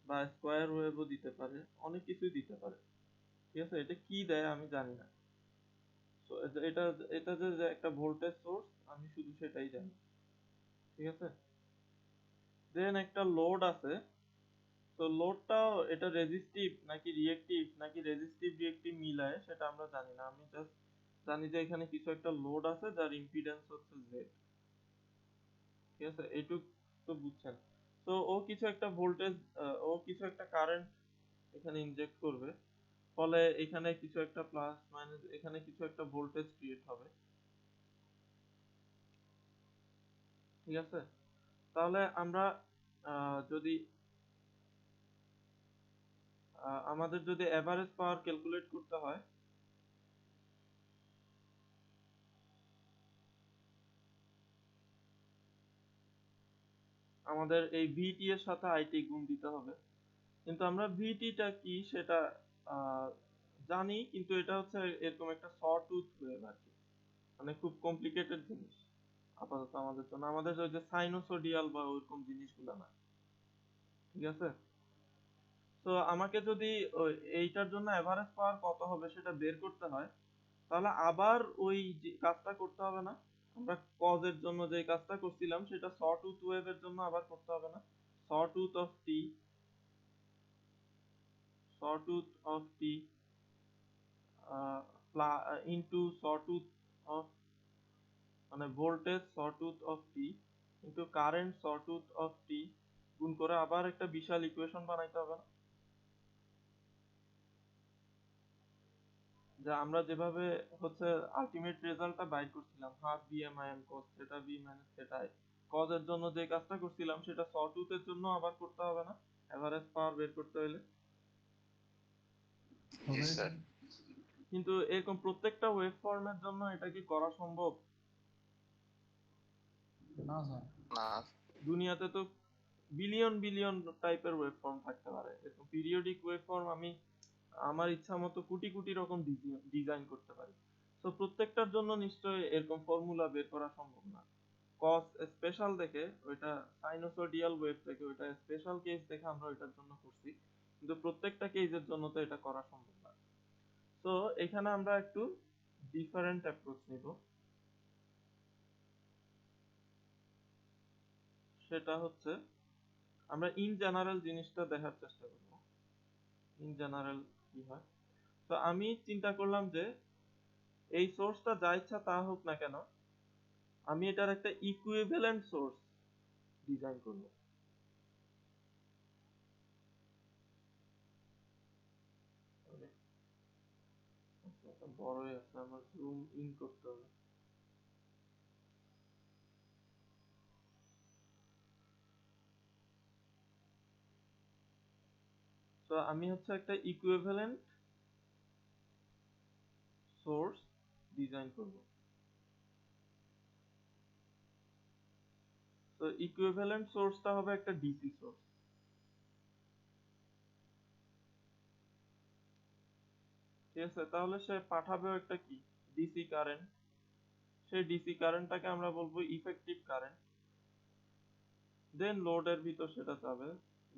A: বা স্কোয়ার ওয়েভও দিতে পারে, অনেক কিছুই দিতে পারে। ঠিক আছে, এটা কি দেয় আমি জানি না। তো এটা এটা যে একটা ভোল্টেজ সোর্স আমি শুধু সেটাই জানি। ঠিক আছে, দেন একটা লোড আছে। তো লোডটাও এটা রেজিস্টিভ নাকি রিঅ্যাক্টিভ নাকি রেজিস্টিভ রিঅ্যাক্টিভ মিলায় সেটা আমরা জানি না। আমি জাস্ট জানি যে এখানে কিছু একটা লোড আছে যার ইম্পিডেন্স হচ্ছে জেড। ঠিক আছে, এইটুক তো বুঝছেন। তো ও কিছু একটা ভোল্টেজ, ও কিছু একটা কারেন্ট এখানে ইনজেক্ট করবে, ফলে এখানে কিছু একটা প্লাস মাইনাস, এখানে কিছু একটা ভোল্টেজ ক্রিয়েট হবে। ঠিক আছে, তাহলে আমরা যদি আমাদের যদি এভারেজ পাওয়ার ক্যালকুলেট করতে হয়, আমাদের এই ভিটি এর সাথে আইটি গুণ দিতে হবে। কিন্তু আমরা ভিটিটা কি সেটা জানি, কিন্তু এটা হচ্ছে এরকম একটা সটুথ ওয়েভ আর কি, মানে খুব কমপ্লিকেটেড জিনিস আপাতত আমাদের জন্য। আমাদের ওই যে সাইনোসোডিয়াল বা ওইরকম জিনিসগুলো না। ঠিক আছে, তো আমাকে যদি এইটার জন্য এভারেজ পাওয়ার কত হবে সেটা বের করতে হয়, তাহলে আবার ওই যে কাজটা করতে হবে না। আমরা কজের জন্য যে কাজটা করছিলাম সেটা সটুথ ওয়েভের জন্য আবার করতে হবে না। Sawtooth of t, sawtooth of t into sawtooth of মানে voltage sawtooth of t into current sawtooth of t গুণ করে আবার একটা বিশাল ইকুয়েশন বানাইতে হবে না? যা আমরা যেভাবে হচ্ছে আলটিমেট রেজাল্টটা বাইর করছিলাম, half v m i m cos theta b minus theta i, cos এর জন্য যে কাজটা করছিলাম সেটা sawtooth এর জন্য আবার করতে হবে না এভারেজ পাওয়ার বের করতে হলে?
G: জি স্যার।
A: কিন্তু এরকম প্রত্যেকটা ওয়েভ ফর্মের জন্য এটা কি করা সম্ভব?
F: না স্যার।
G: না।
A: দুনিয়াতে তো বিলিয়ন বিলিয়ন টাইপের ওয়েভ ফর্ম থাকতে পারে। এরকম পিরিয়ডিক ওয়েভ ফর্ম আমি আমার ইচ্ছা মতো কোটি কোটি রকম ডিজাইন করতে পারি। তো প্রত্যেকটার জন্য নিশ্চয়ই এরকম ফর্মুলা বের করা সম্ভব না। কজ স্পেশাল দেখে ওইটা সাইনোসোডিয়াল ওয়েভ থেকে ওইটা স্পেশাল কেস দেখে আমরা ওইটার জন্য করছি, কিন্তু প্রত্যেকটা কেসের জন্য তো এটা করা সম্ভব না। তো এখানে আমরা একটু ডিফারেন্ট অ্যাপ্রোচ নিব, সেটা হচ্ছে আমরা ইন জেনারেল জিনিসটা দেখার চেষ্টা করব। ইন জেনারেল কি হয়, তো আমি চিন্তা করলাম যে এই সোর্সটা যা ইচ্ছা তা হোক না কেন, আমি এটার একটা ইকুইভ্যালেন্ট সোর্স ডিজাইন করব। আচ্ছা, বড়ই আছে, আমার জুম ইন করতে হবে। তো আমি হচ্ছে একটা ইকুইভ্যালেন্ট সোর্স ডিজাইন করব। তো ইকুইভ্যালেন্ট সোর্সটা হবে একটা ডিসি সোর্স। ঠিক আছে, তাহলে সে পাঠাবেও একটা কি ডিসি কারেন্ট। সেই ডিসি কারেন্টটাকে আমরা বলবো ইফেক্টিভ কারেন্ট। দেন লোডের ভিতর সেটা যাবে,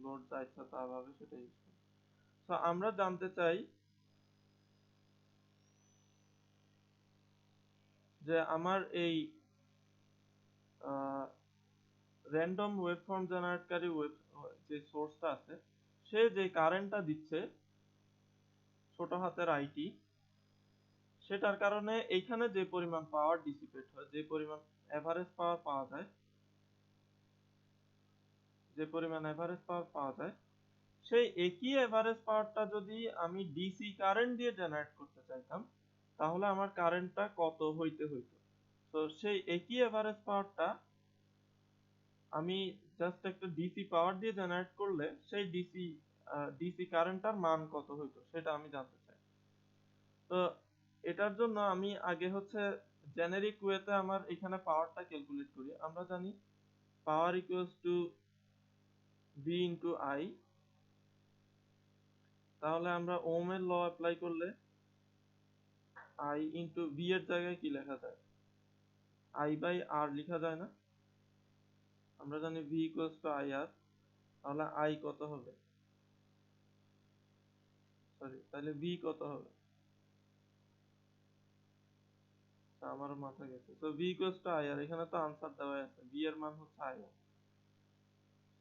A: লোড যা ইচ্ছা তা ভাবে সেটা ইউজ করবে। তো আমরা জানতে চাই যে আমার এই র্যান্ডম ওয়েভফর্ম জেনারেটকারী ওয়েভ যে সোর্সটা আছে, সে যে কারেন্টটা দিচ্ছে ছোট হাতের আইটি, সেটার কারণে এইখানে যে পরিমাণ পাওয়ার ডিসিপেট হয়, যে পরিমাণ এভারেজ পাওয়ার পাওয়া যায়, যে পরিমাণ এভারেজ পাওয়ার পাওয়া যায়, সেই একই এভারেজ পাওয়ারটা যদি আমি ডিসি কারেন্ট দিয়ে জেনারেট করতে চাইতাম, তাহলে আমার কারেন্টটা কত হইতে হইতো। তো সেই একই এভারেজ পাওয়ারটা আমি জাস্ট একটা ডিসি পাওয়ার দিয়ে জেনারেট করলে সেই ডিসি কারেন্টটার মান কত হইতো সেটা আমি জানতে চাই। তো এটার জন্য আমি আগে হচ্ছে জেনারিক ওয়েতে আমার এখানে পাওয়ারটা ক্যালকুলেট করি, আমরা জানি power equals to V into I. তাহলে আমরা ওহমের ল অ্যাপ্লাই করলে আই ইন্টু ভি এর জায়গায় কি লেখা যায়, আই বাই আর লেখা যায় না? আমরা জানি ভি ইকুয়ালস টু আই আর। তাহলে আই কত হবে, সরি তাহলে ভি কত হবে? আমার মাথা গেছে। তো ভি ইকুয়ালস টু আই আর, এখানে তো আনসার দেওয়া আছে, ভি এর মান হচ্ছে আই আর।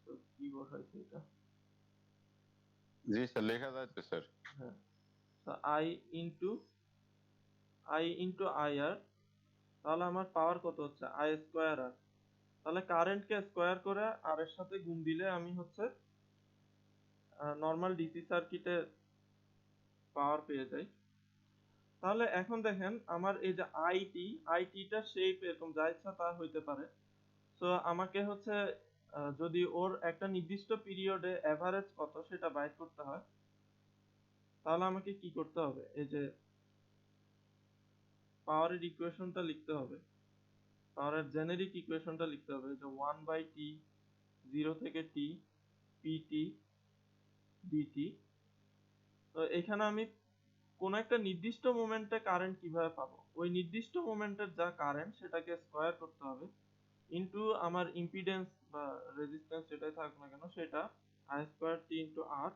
A: তো কি বসাইছে এটা?
D: জি স্যার, লেখা যাচ্ছে স্যার।
A: হ্যাঁ, তো আই ইন্টু আই আর। তাহলে আমার পাওয়ার কত হচ্ছে, আই স্কোয়ার আর। তাহলে কারেন্টকে স্কোয়ার করে আর এর সাথে গুণ দিলে আমি হচ্ছে নর্মাল ডিসি সার্কিটের পাওয়ার পেয়ে যাই। তাহলে এখন দেখেন আমার এই যে আইটিটা শেপ এরকম যা ইচ্ছা তা হইতে পারে। তো আমাকে হচ্ছে যদি ওর একটা নির্দিষ্ট পিরিয়ডে এভারেজ কত সেটা বাইর করতে হয়, তাহলে আমাকে কি করতে হবে, এই যে পাওয়ারের ইকুয়েশনটা লিখতে হবে, পাওয়ারের জেনেরিক ইকুয়েশনটা লিখতে হবে, যে 1/t 0 থেকে t pt dt। তো এখানে আমি কোন একটা নির্দিষ্ট মোমেন্টে কারেন্ট কিভাবে পাবো, ওই নির্দিষ্ট মোমেন্টের যা কারেন্ট সেটাকে স্কয়ার করতে হবে ইনটু আমার ইম্পিডেন্স বা রেজিস্ট্যান্স যেটাই থাকুক না কেন সেটা i square t into r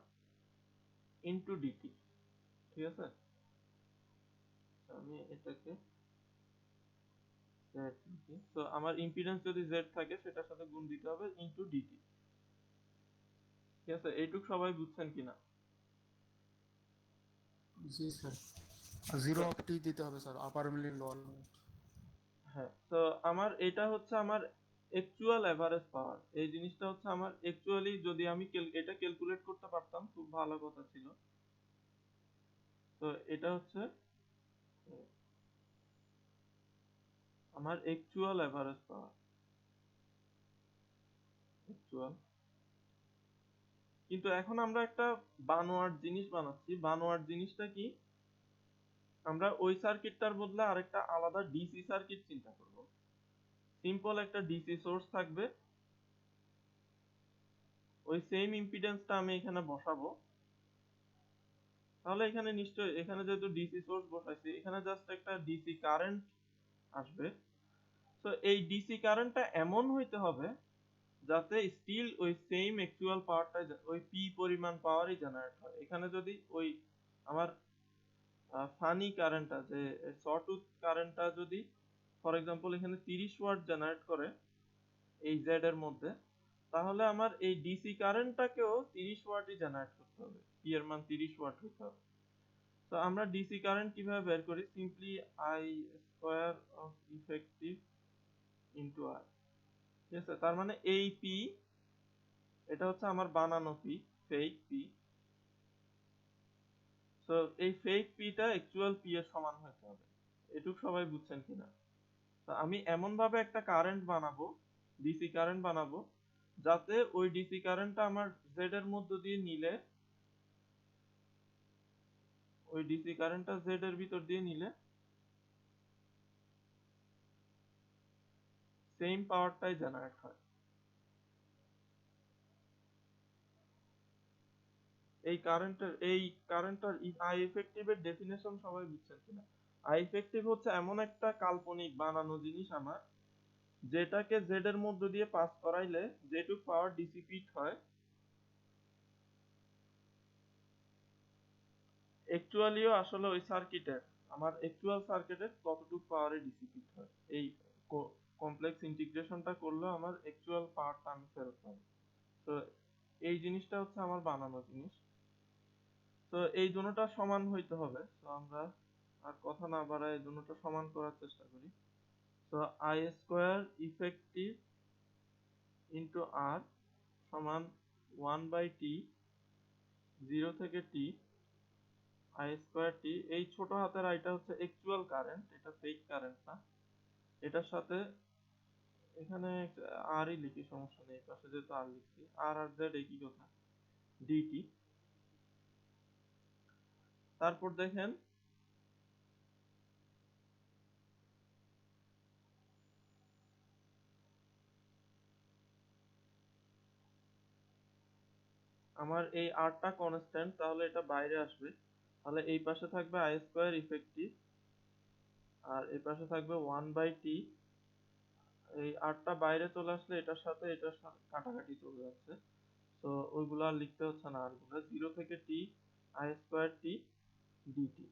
A: into dt। ঠিক আছে, আমি এটাকে z লিখি। তো আমার ইম্পিডেন্স যদি z থাকে সেটার সাথে গুণ দিতে হবে ইনটু dt। ঠিক আছে, এইটুক সবাই বুঝছেন কিনা?
F: জি স্যার। জিরো অফ টি দিতে হবে স্যার, আপার মিলি লোয়ার লিমিট।
A: হ্যাঁ, তো আমার এটা হচ্ছে আমার অ্যাকচুয়াল এভারেজ পাওয়ার। এই জিনিসটা হচ্ছে আমার অ্যাকচুয়ালি, যদি আমি এটা ক্যালকুলেট করতে পারতাম খুব ভালো কথা ছিল। তো এটা হচ্ছে আমার অ্যাকচুয়াল এভারেজ পাওয়ার, অ্যাকচুয়াল। কিন্তু এখন আমরা একটা বানোয়াট জিনিস বানাচ্ছি। বানোয়াট জিনিসটা কি, আমরা ওই সার্কিটটার বদলে আরেকটা আলাদা ডিসি সার্কিট চিন্তা করব। সিম্পল একটা ডিসি সোর্স থাকবে, ওই সেম ইম্পিডেন্সটা আমি এখানে বসাবো। তাহলে এখানে নিশ্চয়ই, এখানে যেহেতু ডিসি সোর্স বসাইছি, এখানে জাস্ট একটা ডিসি কারেন্ট আসবে। তো এই ডিসি কারেন্টটা এমন হইতে হবে যাতে স্টিল ওই সেম অ্যাকচুয়াল পাওয়ারটা, ওই পি পরিমাণ পাওয়ারই জেনারেট হয়। এখানে যদি ওই আমার ফানি কারেন্টটা, যে সটুথ কারেন্টটা যদি ফর এক্সাম্পল এখানে 30 ওয়াট জেনারেট করে এই জেড এর মধ্যে, তাহলে আমার এই ডিসি কারেন্টটাকেও 30 ওয়াটই জেনারেট করতে হবে, পি এর মান 30 ওয়াট হতে হবে। তো আমরা ডিসি কারেন্ট কিভাবে বের করি, simply I square of effective into R. ঠিক আছে, তার মানে এই পি, এটা হচ্ছে আমার বানানো পি, ফেক পি। তো এই ফেক পিটা অ্যাকচুয়াল পি এর সমান হতে হবে। এটুক সবাই বুঝছেন কিনা? তো আমি এমন ভাবে একটা কারেন্ট বানাবো, ডিসি কারেন্ট বানাবো, যাতে ওই ডিসি কারেন্টটা আমার জেড এর মধ্য দিয়ে নিলে, ওই ডিসি কারেন্টটা জেড এর ভিতর দিয়ে নিলে সেম পাওয়ারটাই জেনারেট হয়। এই কারেন্টটার আই এফেক্টিভ এর ডেফিনেশন সবাই বুঝছেন কিনা? আই এফেক্টিভ হচ্ছে এমন একটা কাল্পনিক বানানো জিনিস আমার, যেটাকে জেড এর মধ্য দিয়ে পাস করাইলে যেটুক পাওয়ার ডিসিপিট হয়, অ্যাকচুয়ালিও আসলে ওই সার্কিটের, আমার অ্যাকচুয়াল সার্কিটের কতটুক পাওয়ারে ডিসিপিট হয়, এই কমপ্লেক্স ইন্টিগ্রেশনটা করলেও আমার অ্যাকচুয়াল পাওয়ারটা আমি ফেরত পাবো। তো এই জিনিসটা হচ্ছে আমার বানানো জিনিস। তো এই দুটোটা সমান হইতে হবে। তো আমরা আর কথা না বাড়ায় এই দুটোটা সমান করার চেষ্টা করি। তো আই স্কোয়ার ইফেক্টিভ ইন্টু আর সমান 1/t 0 থেকে t আই স্কোয়ার টি। এই ছোট হাতের আইটা হচ্ছে অ্যাকচুয়াল কারেন্ট, এটা ফেক কারেন্ট না। এটার সাথে এখানে আরই লিখি, সমস্যা নেই, পাশে যেহেতু আর লিখছি, আর আর জেড একই কথা, ডিটি। তারপর দেখেন আমার এই আরটা কনস্ট্যান্ট, তাহলে এটা বাইরে আসবে। তাহলে এই পাশে থাকবে আই স্কোয়ার ইফেক্টিভ, আর এই পাশে থাকবে 1/t। এই আরটা বাইরে চলে আসলে এটার সাথে কাটাকাটি চলে যাচ্ছে, তো ওইগুলো আর লিখতে হচ্ছে না। আরগুলো 0 থেকে t i square t dt,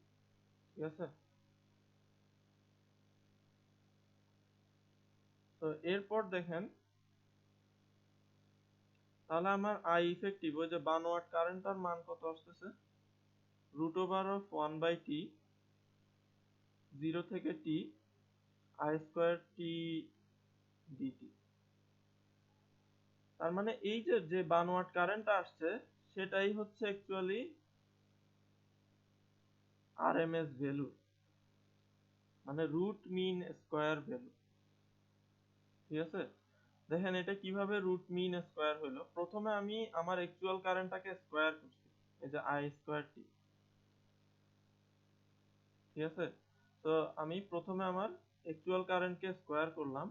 A: ঠিক আছে? তো এরপর দেখেন, তাহলে আমার আই ইফেক্টিভ ওই যে বানোয়াট কারেন্টটার মান কত আসতেছে, √1/t 0 থেকে t i square t dt. তার মানে এই যে যে বানোয়াট কারেন্টটা আসছে সেটাই হচ্ছে অ্যাকচুয়ালি আরএমএস ভ্যালু, মানে রুট মিন স্কয়ার ভ্যালু, ঠিক আছে? দেখেন এটা কিভাবে রুট মিন স্কয়ার হলো। প্রথমে আমি আমার অ্যাকচুয়াল কারেন্টটাকে স্কয়ার করছি, এই যে আই স্কয়ার টি, ঠিক আছে? তো আমি প্রথমে আমার অ্যাকচুয়াল কারেন্টকে স্কয়ার করলাম,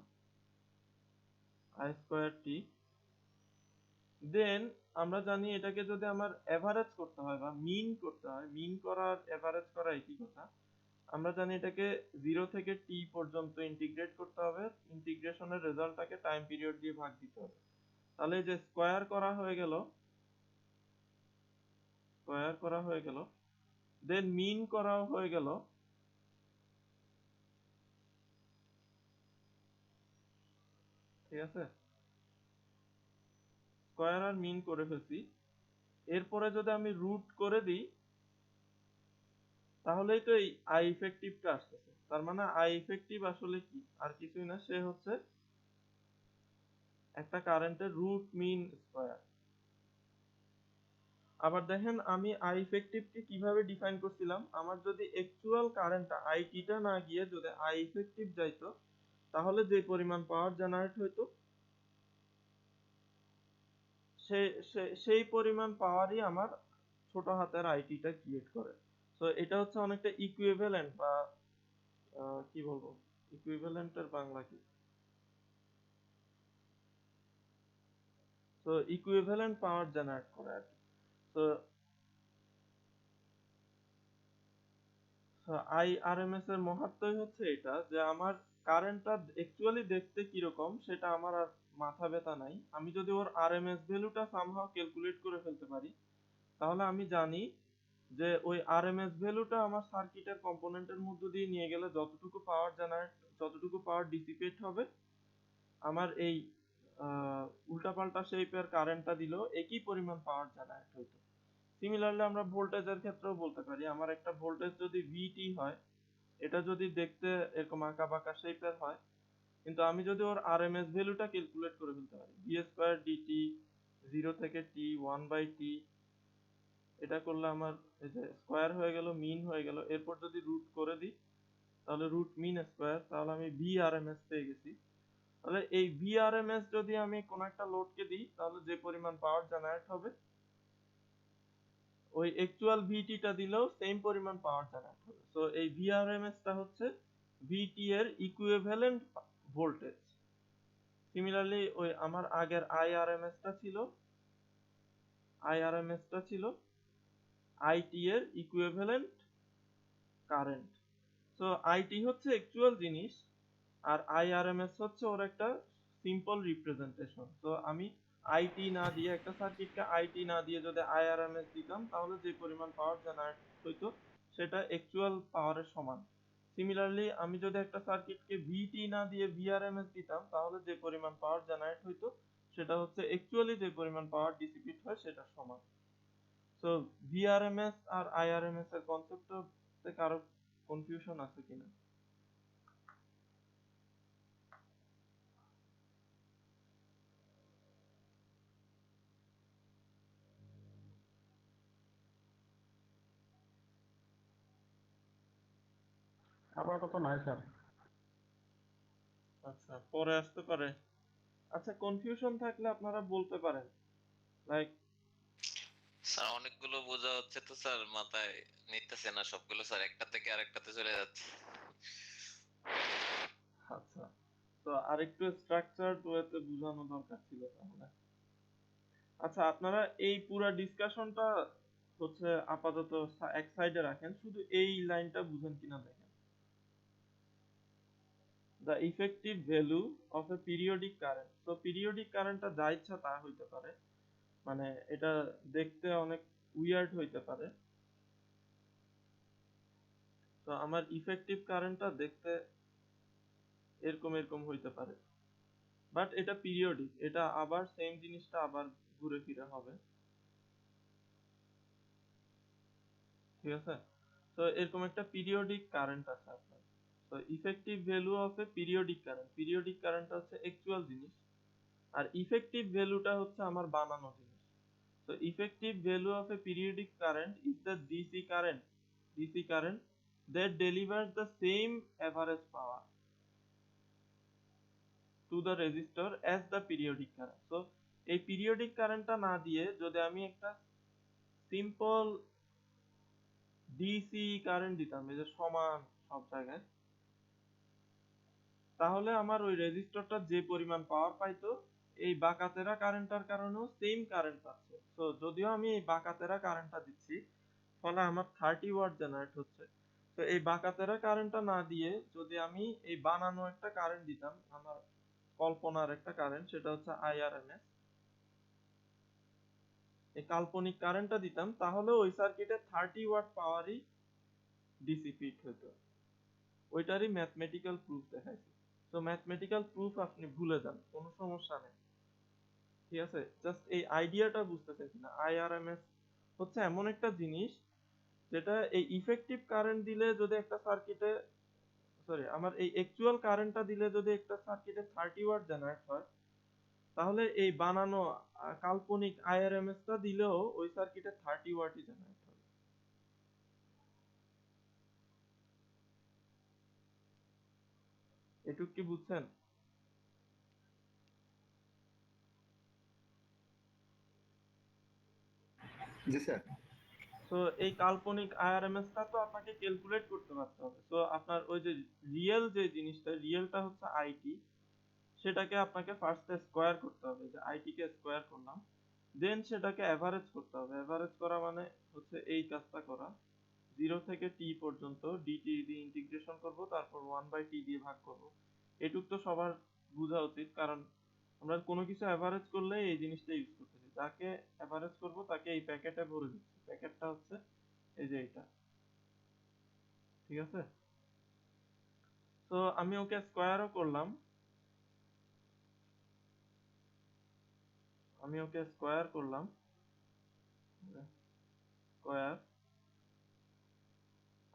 A: আই স্কয়ার টি। দেন আমরা জানি এটাকে যদি আমার এভারেজ করতে হয় বা মিন করতে হয়, মিন করার এভারেজ করা একই কথা। আমরা জানি এটাকে 0 থেকে t পর্যন্ত ইন্টিগ্রেট করতে হবে, ইন্টিগ্রেশনের রেজাল্টটাকে টাইম পিরিয়ড দিয়ে ভাগ দিতে হবে। তাহলে এই যে স্কয়ার করা হয়ে গেল, স্কয়ার করা হয়ে গেল, দেন মিন করাও হয়ে গেল, ঠিক আছে? স্কয়ার আর মিন করে ফেলছি। এরপরে যদি আমি রুট করে দিই তাহলেই তো এই আই ইফেক্টিভটা আসতেছে। তার মানে আই ইফেক্টিভ আসলে কি, আর কিছুই না, সে হচ্ছে একটা কারেন্টের রুট মিন স্কয়ার। আবার দেখেন আমি আই ইফেক্টিভকে কিভাবে ডিফাইন করছিলাম, আমার যদি অ্যাকচুয়াল কারেন্টটা আইটিটা না গিয়ে যদি আই ইফেক্টিভ যাইতো, তাহলে যে পরিমাণ পাওয়ার জেনারেট হইতো সেই পরিমাণ পাওয়ারই আমার ছোট হাতের আইটিটা ক্রিয়েট করে। তো এটা হচ্ছে অনেকটা ইকুইভ্যালেন্ট বা কি বলবো, ইকুইভ্যালেন্টের বাংলা কি, তো ইকুইভ্যালেন্ট পাওয়ার জেনারেট করে আর কি। তো আইআরএমএস এর মহাত্মই হচ্ছে এটা যে আমার কারেন্টটা অ্যাকচুয়ালি দেখতে কিরকম সেটা আমার আর মাথা ব্যথা নাই। আমি যদি ওর আরএমএস ভ্যালুটা সামহাও ক্যালকুলেট করে ফেলতে পারি, তাহলে আমি জানি যে ওই আরএমএস ভ্যালুটা আমার সার্কিটের কম্পোনেন্টের মধ্য দিয়ে নিয়ে গেলে যতটুকু পাওয়ার জেনারেট, যতটুকু পাওয়ার ডিসিপেট হবে, আমার এই উল্টাপাল্টা শেপের কারেন্টটা দিলেও একই পরিমাণ পাওয়ার জেনারেট হইতো। সিমিলারলি আমরা ভোল্টেজের ক্ষেত্রেও বলতে পারি, আমার একটা ভোল্টেজ যদি ভিটি হয়, এটা যদি দেখতে এরকম আঁকা বাঁকা শেপের হয়, কিন্তু আমি যদি ওর আরএমএস ভ্যালুটা ক্যালকুলেট করে ফেলতে পারি, বি স্কয়ার ডিটি 0 থেকে টি 1/t, এটা করলে আমার এই যে স্কয়ার হয়ে গেল, মিন হয়ে গেল, এরপর যদি রুট করে দিই তাহলে রুট মিন স্কয়ার, তাহলে আমি ভিআরএমএস পেয়ে গেছি। তাহলে এই ভিআরএমএস যদি আমি কোন একটা লোডকে দিই, তাহলে যে পরিমাণ পাওয়ার জেনারেট হবে ওই অ্যাকচুয়াল ভিটিটা দিলেও সেম পরিমাণ পাওয়ার জেনারেট হবে। সো এই ভিআরএমএস টা হচ্ছে ভিটি এর ইকুইভ্যালেন্ট ভোল্টেজ। সিমিলারলি ওই আমার আগের আইআরএমএস টা ছিল আইটি এর ইকুইভ্যালেন্ট কারেন্ট। সো আইটি হচ্ছে অ্যাকচুয়াল জিনিস আর আইআরএমএস হচ্ছে ওর একটা সিম্পল রিপ্রেজেন্টেশন। তো আমি আইটি না দিয়ে, একটা সার্কিটকে আইটি না দিয়ে যদি আইআরএমএস দিতাম, তাহলে যে পরিমাণ পাওয়ার জেনারেট হইতো সেটা অ্যাকচুয়াল পাওয়ারের সমান। সিমিলারলি আমি যদি একটা সার্কিটকে ভিটি না দিয়ে ভিআরএমএস দিতাম, তাহলে যে পরিমাণ পাওয়ার জেনারেট হইতো সেটা হচ্ছে অ্যাকচুয়ালি যে পরিমাণ পাওয়ার ডিসিপেট হয় সেটার সমান। সো ভিআরএমএস আর আইআরএমএস এর কনসেপ্টে কারো কনফিউশন আছে কিনা?
F: আপাতত নাই স্যার।
A: আচ্ছা, পরে আসতে পারে। আচ্ছা, কনফিউশন থাকলে আপনারা বলতে পারেন, লাইক
G: স্যার অনেকগুলো বোঝা হচ্ছে তো স্যার, মাথায় নিতেছে না সবগুলো স্যার, একটা থেকে আরেকটাতে চলে যাচ্ছে।
A: আচ্ছা, তো আরেকটু স্ট্রাকচারড ওয়েতে বোঝানো দরকার ছিল তাহলে। আচ্ছা, আপনারা এই পুরা ডিসকাশনটা হচ্ছে আপাতত এক সাইডে রাখেন, শুধু এই লাইনটা বুঝেন কিনা দেখেন। The effective value of A periodic current. তো পিরিয়ডিক কারেন্টটা যা ইচ্ছা তা হইতে পারে, মানে এটা দেখতে অনেক উইয়ার্ড হইতে পারে। তো আমার ইফেক্টিভ কারেন্টটা দেখতে এরকম এরকম হইতে পারে, বাট এটা পিরিয়ডিক, এটা আবার সেম জিনিসটা আবার ঘুরে ফিরে হবে, ঠিক আছে? তো এরকম একটা পিরিয়ডিক কারেন্ট আছে আপনার। তো effective value of A periodic current, periodic কারেন্টটা হচ্ছে অ্যাকচুয়াল জিনিস, আর ইফেক্টিভ ভ্যালুটা হচ্ছে আমার বানানো জিনিস। তো effective value of A periodic current is the DC current that delivers the same average power to the resistor as the periodic current. So এই পিরিয়ডিক কারেন্টটা না দিয়ে যদি আমি একটা সিম্পল ডিসি কারেন্ট দিতাম, এই যে সমান সব জায়গায়, তাহলে আমার ওই রেজিস্টরটা যে পরিমাণ পাওয়ার পাইতো, এই বাঁকাতেরা কারেন্টটার কারণেও সেম কারেন্ট পাচ্ছে। তো যদিও আমি এই বাঁকাতেরা কারেন্টটা দিচ্ছি, ফলে আমার 30 ওয়াট জেনারেট হচ্ছে। তো এই বাঁকাতেরা কারেন্টটা না দিয়ে যদি আমি এই বানানো একটা কারেন্ট দিতাম, আমার কল্পনার একটা কারেন্ট, সেটা হচ্ছে আইআরএমএস, এই কাল্পনিক কারেন্টটা দিতাম, তাহলে ওই সার্কিটে 30 ওয়াট পাওয়ারই ডিসিপেট হতো। ওইটারই ম্যাথমেটিক্যাল প্রুফ দেখাইছি। তো ম্যাথমেটিক্যাল প্রুফ আপনি ভুলে যান, কোনো সমস্যা নেই, ঠিক আছে? জাস্ট এই আইডিয়াটা বুঝতেছেন কিনা। আইআরএমএস হচ্ছে এমন একটা জিনিস যেটা এই ইফেক্টিভ কারেন্ট দিলে যদি একটা সার্কিটে, সরি, আমার এই অ্যাকচুয়াল কারেন্টটা দিলে যদি একটা সার্কিটে 30 ওয়াট জেনারেট হয়, তাহলে এই বানানো কাল্পনিক আইআরএমএস টা দিলেও ওই সার্কিটে 30 ওয়াটই জেনারেট হবে। এটুক কি বুঝছেন?
B: জি স্যার।
A: তো এই কাল্পনিক আইআরএমএস টা তো আপনাকে ক্যালকুলেট করতে পারতে হবে। তো আপনার ওই যে রিয়েল যে জিনিসটা, রিয়েলটা হচ্ছে আইটি, সেটাকে আপনাকে ফার্স্টে স্কোয়ার করতে হবে, যে আইটি কে স্কোয়ার করলাম, দেন সেটাকে এভারেজ করতে হবে। এভারেজ করা মানে হচ্ছে এই কাজটা করা, 0 থেকে টি পর্যন্ত ডিটি দিয়ে ইন্টিগ্রেশন করব, তারপর 1/t দিয়ে ভাগ করব। এটুক তো সবার বোঝা উচিত, কারণ আমরা কোনো কিছু এভারেজ করলে এই জিনিসটা ইউজ করতেছি। যাকে এভারেজ করব তাকে এই প্যাকেটে ভরে দিচ্ছি। প্যাকেটটা হচ্ছে এই যে এটা, ঠিক আছে? তো আমি ওকে স্কোয়ারও করলাম, স্কোয়ার,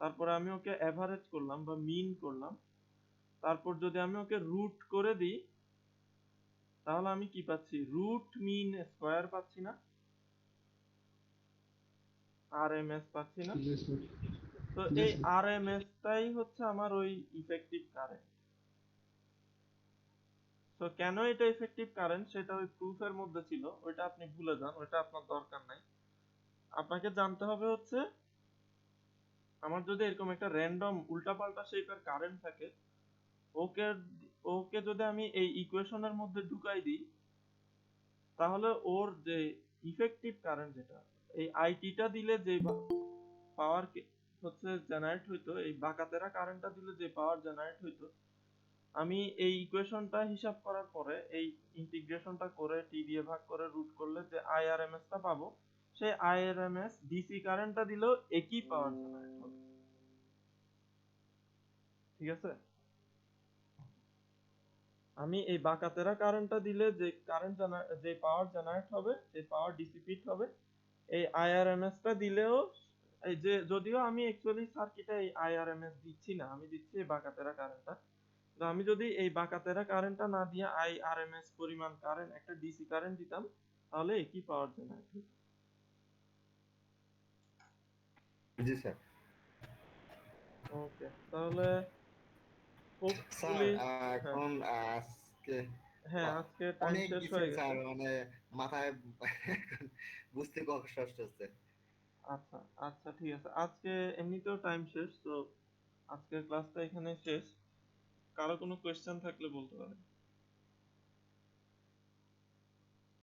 A: তারপরে আমি ওকে এভারেজ করলাম বা মিন করলাম। তারপর যদি আমি ওকে রুট করে দিই, তাহলে আমি কি পাচ্ছি? রুট মিন স্কোয়ার পাচ্ছি না, আরএমএস পাচ্ছি না। তো এই আরএমএস টাই হচ্ছে আমার ওই ইফেক্টিভ কারেন্ট। তো কেন এটা ইফেক্টিভ কারেন্ট সেটা ওই প্রুফের মধ্যে ছিল, ওইটা আপনি ভুলে যান, ওইটা আপনার দরকার নাই। আপনাকে জানতে হবে হচ্ছে, আমার যদি এরকম একটা র্যান্ডম উল্টাপাল্টা শেপের কারেন্ট থাকে, ওকে ওকে যদি আমি এই ইকুয়েশনের মধ্যে ঢুকাই দিই, তাহলে ওর যে ইফেক্টিভ কারেন্ট, যেটা এই আইটিটা দিলে যে পাওয়ার হচ্ছে জেনারেট হইতো, এই বাঁকাতেরা কারেন্টটা দিলে যে পাওয়ার জেনারেট হইতো, আমি এই ইকুয়েশনটা হিসাব করার পরে, এই ইন্টিগ্রেশনটা করে টি দিয়ে ভাগ করে রুট করলে যে আইআরএমএস টা পাবো, সেই আইআরএমএস ডিসি কারেন্টটা দিলেও একই পাওয়ার জেনারেট হবে, ঠিক আছে? আমি এই বাঁকাতেরা কারেন্টটা দিলে যে যে পাওয়ার জেনারেট হবে, যে পাওয়ার ডিসিপেট হবে, এই আইআরএমএস টা দিলেও, এই যে যদিও আমি অ্যাকচুয়ালি সার্কিটে এই আইআরএমএস দিচ্ছি না, আমি দিচ্ছি এই বাঁকাতেরা কারেন্টটা। তো আমি যদি এই বাঁকাতেরা কারেন্টটা না দিয়ে আইআরএমএস পরিমাণ কারেন্ট, একটা ডিসি কারেন্ট দিতাম, তাহলে একই পাওয়ার জেনারেট হতো।
B: জি স্যার।
A: ওকে, তাহলে
B: স্যার
A: হোপফুলি, হ্যাঁ
B: এখন আজকে
A: হ্যাঁ, আজকে টাইম
B: অনেক
A: শেষ
B: কিছু
A: হয়ে
B: স্যার,
A: গেছে।
B: মানে মাথায় বুঝতে কষ্ট হচ্ছে।
A: আচ্ছা আচ্ছা, ঠিক আছে, আজকে এমনিতেও টাইম শেষ, তো আজকের ক্লাসটা এখানে শেষ। কারো কোনো কোয়েশ্চেন থাকলে বলতে পারেন।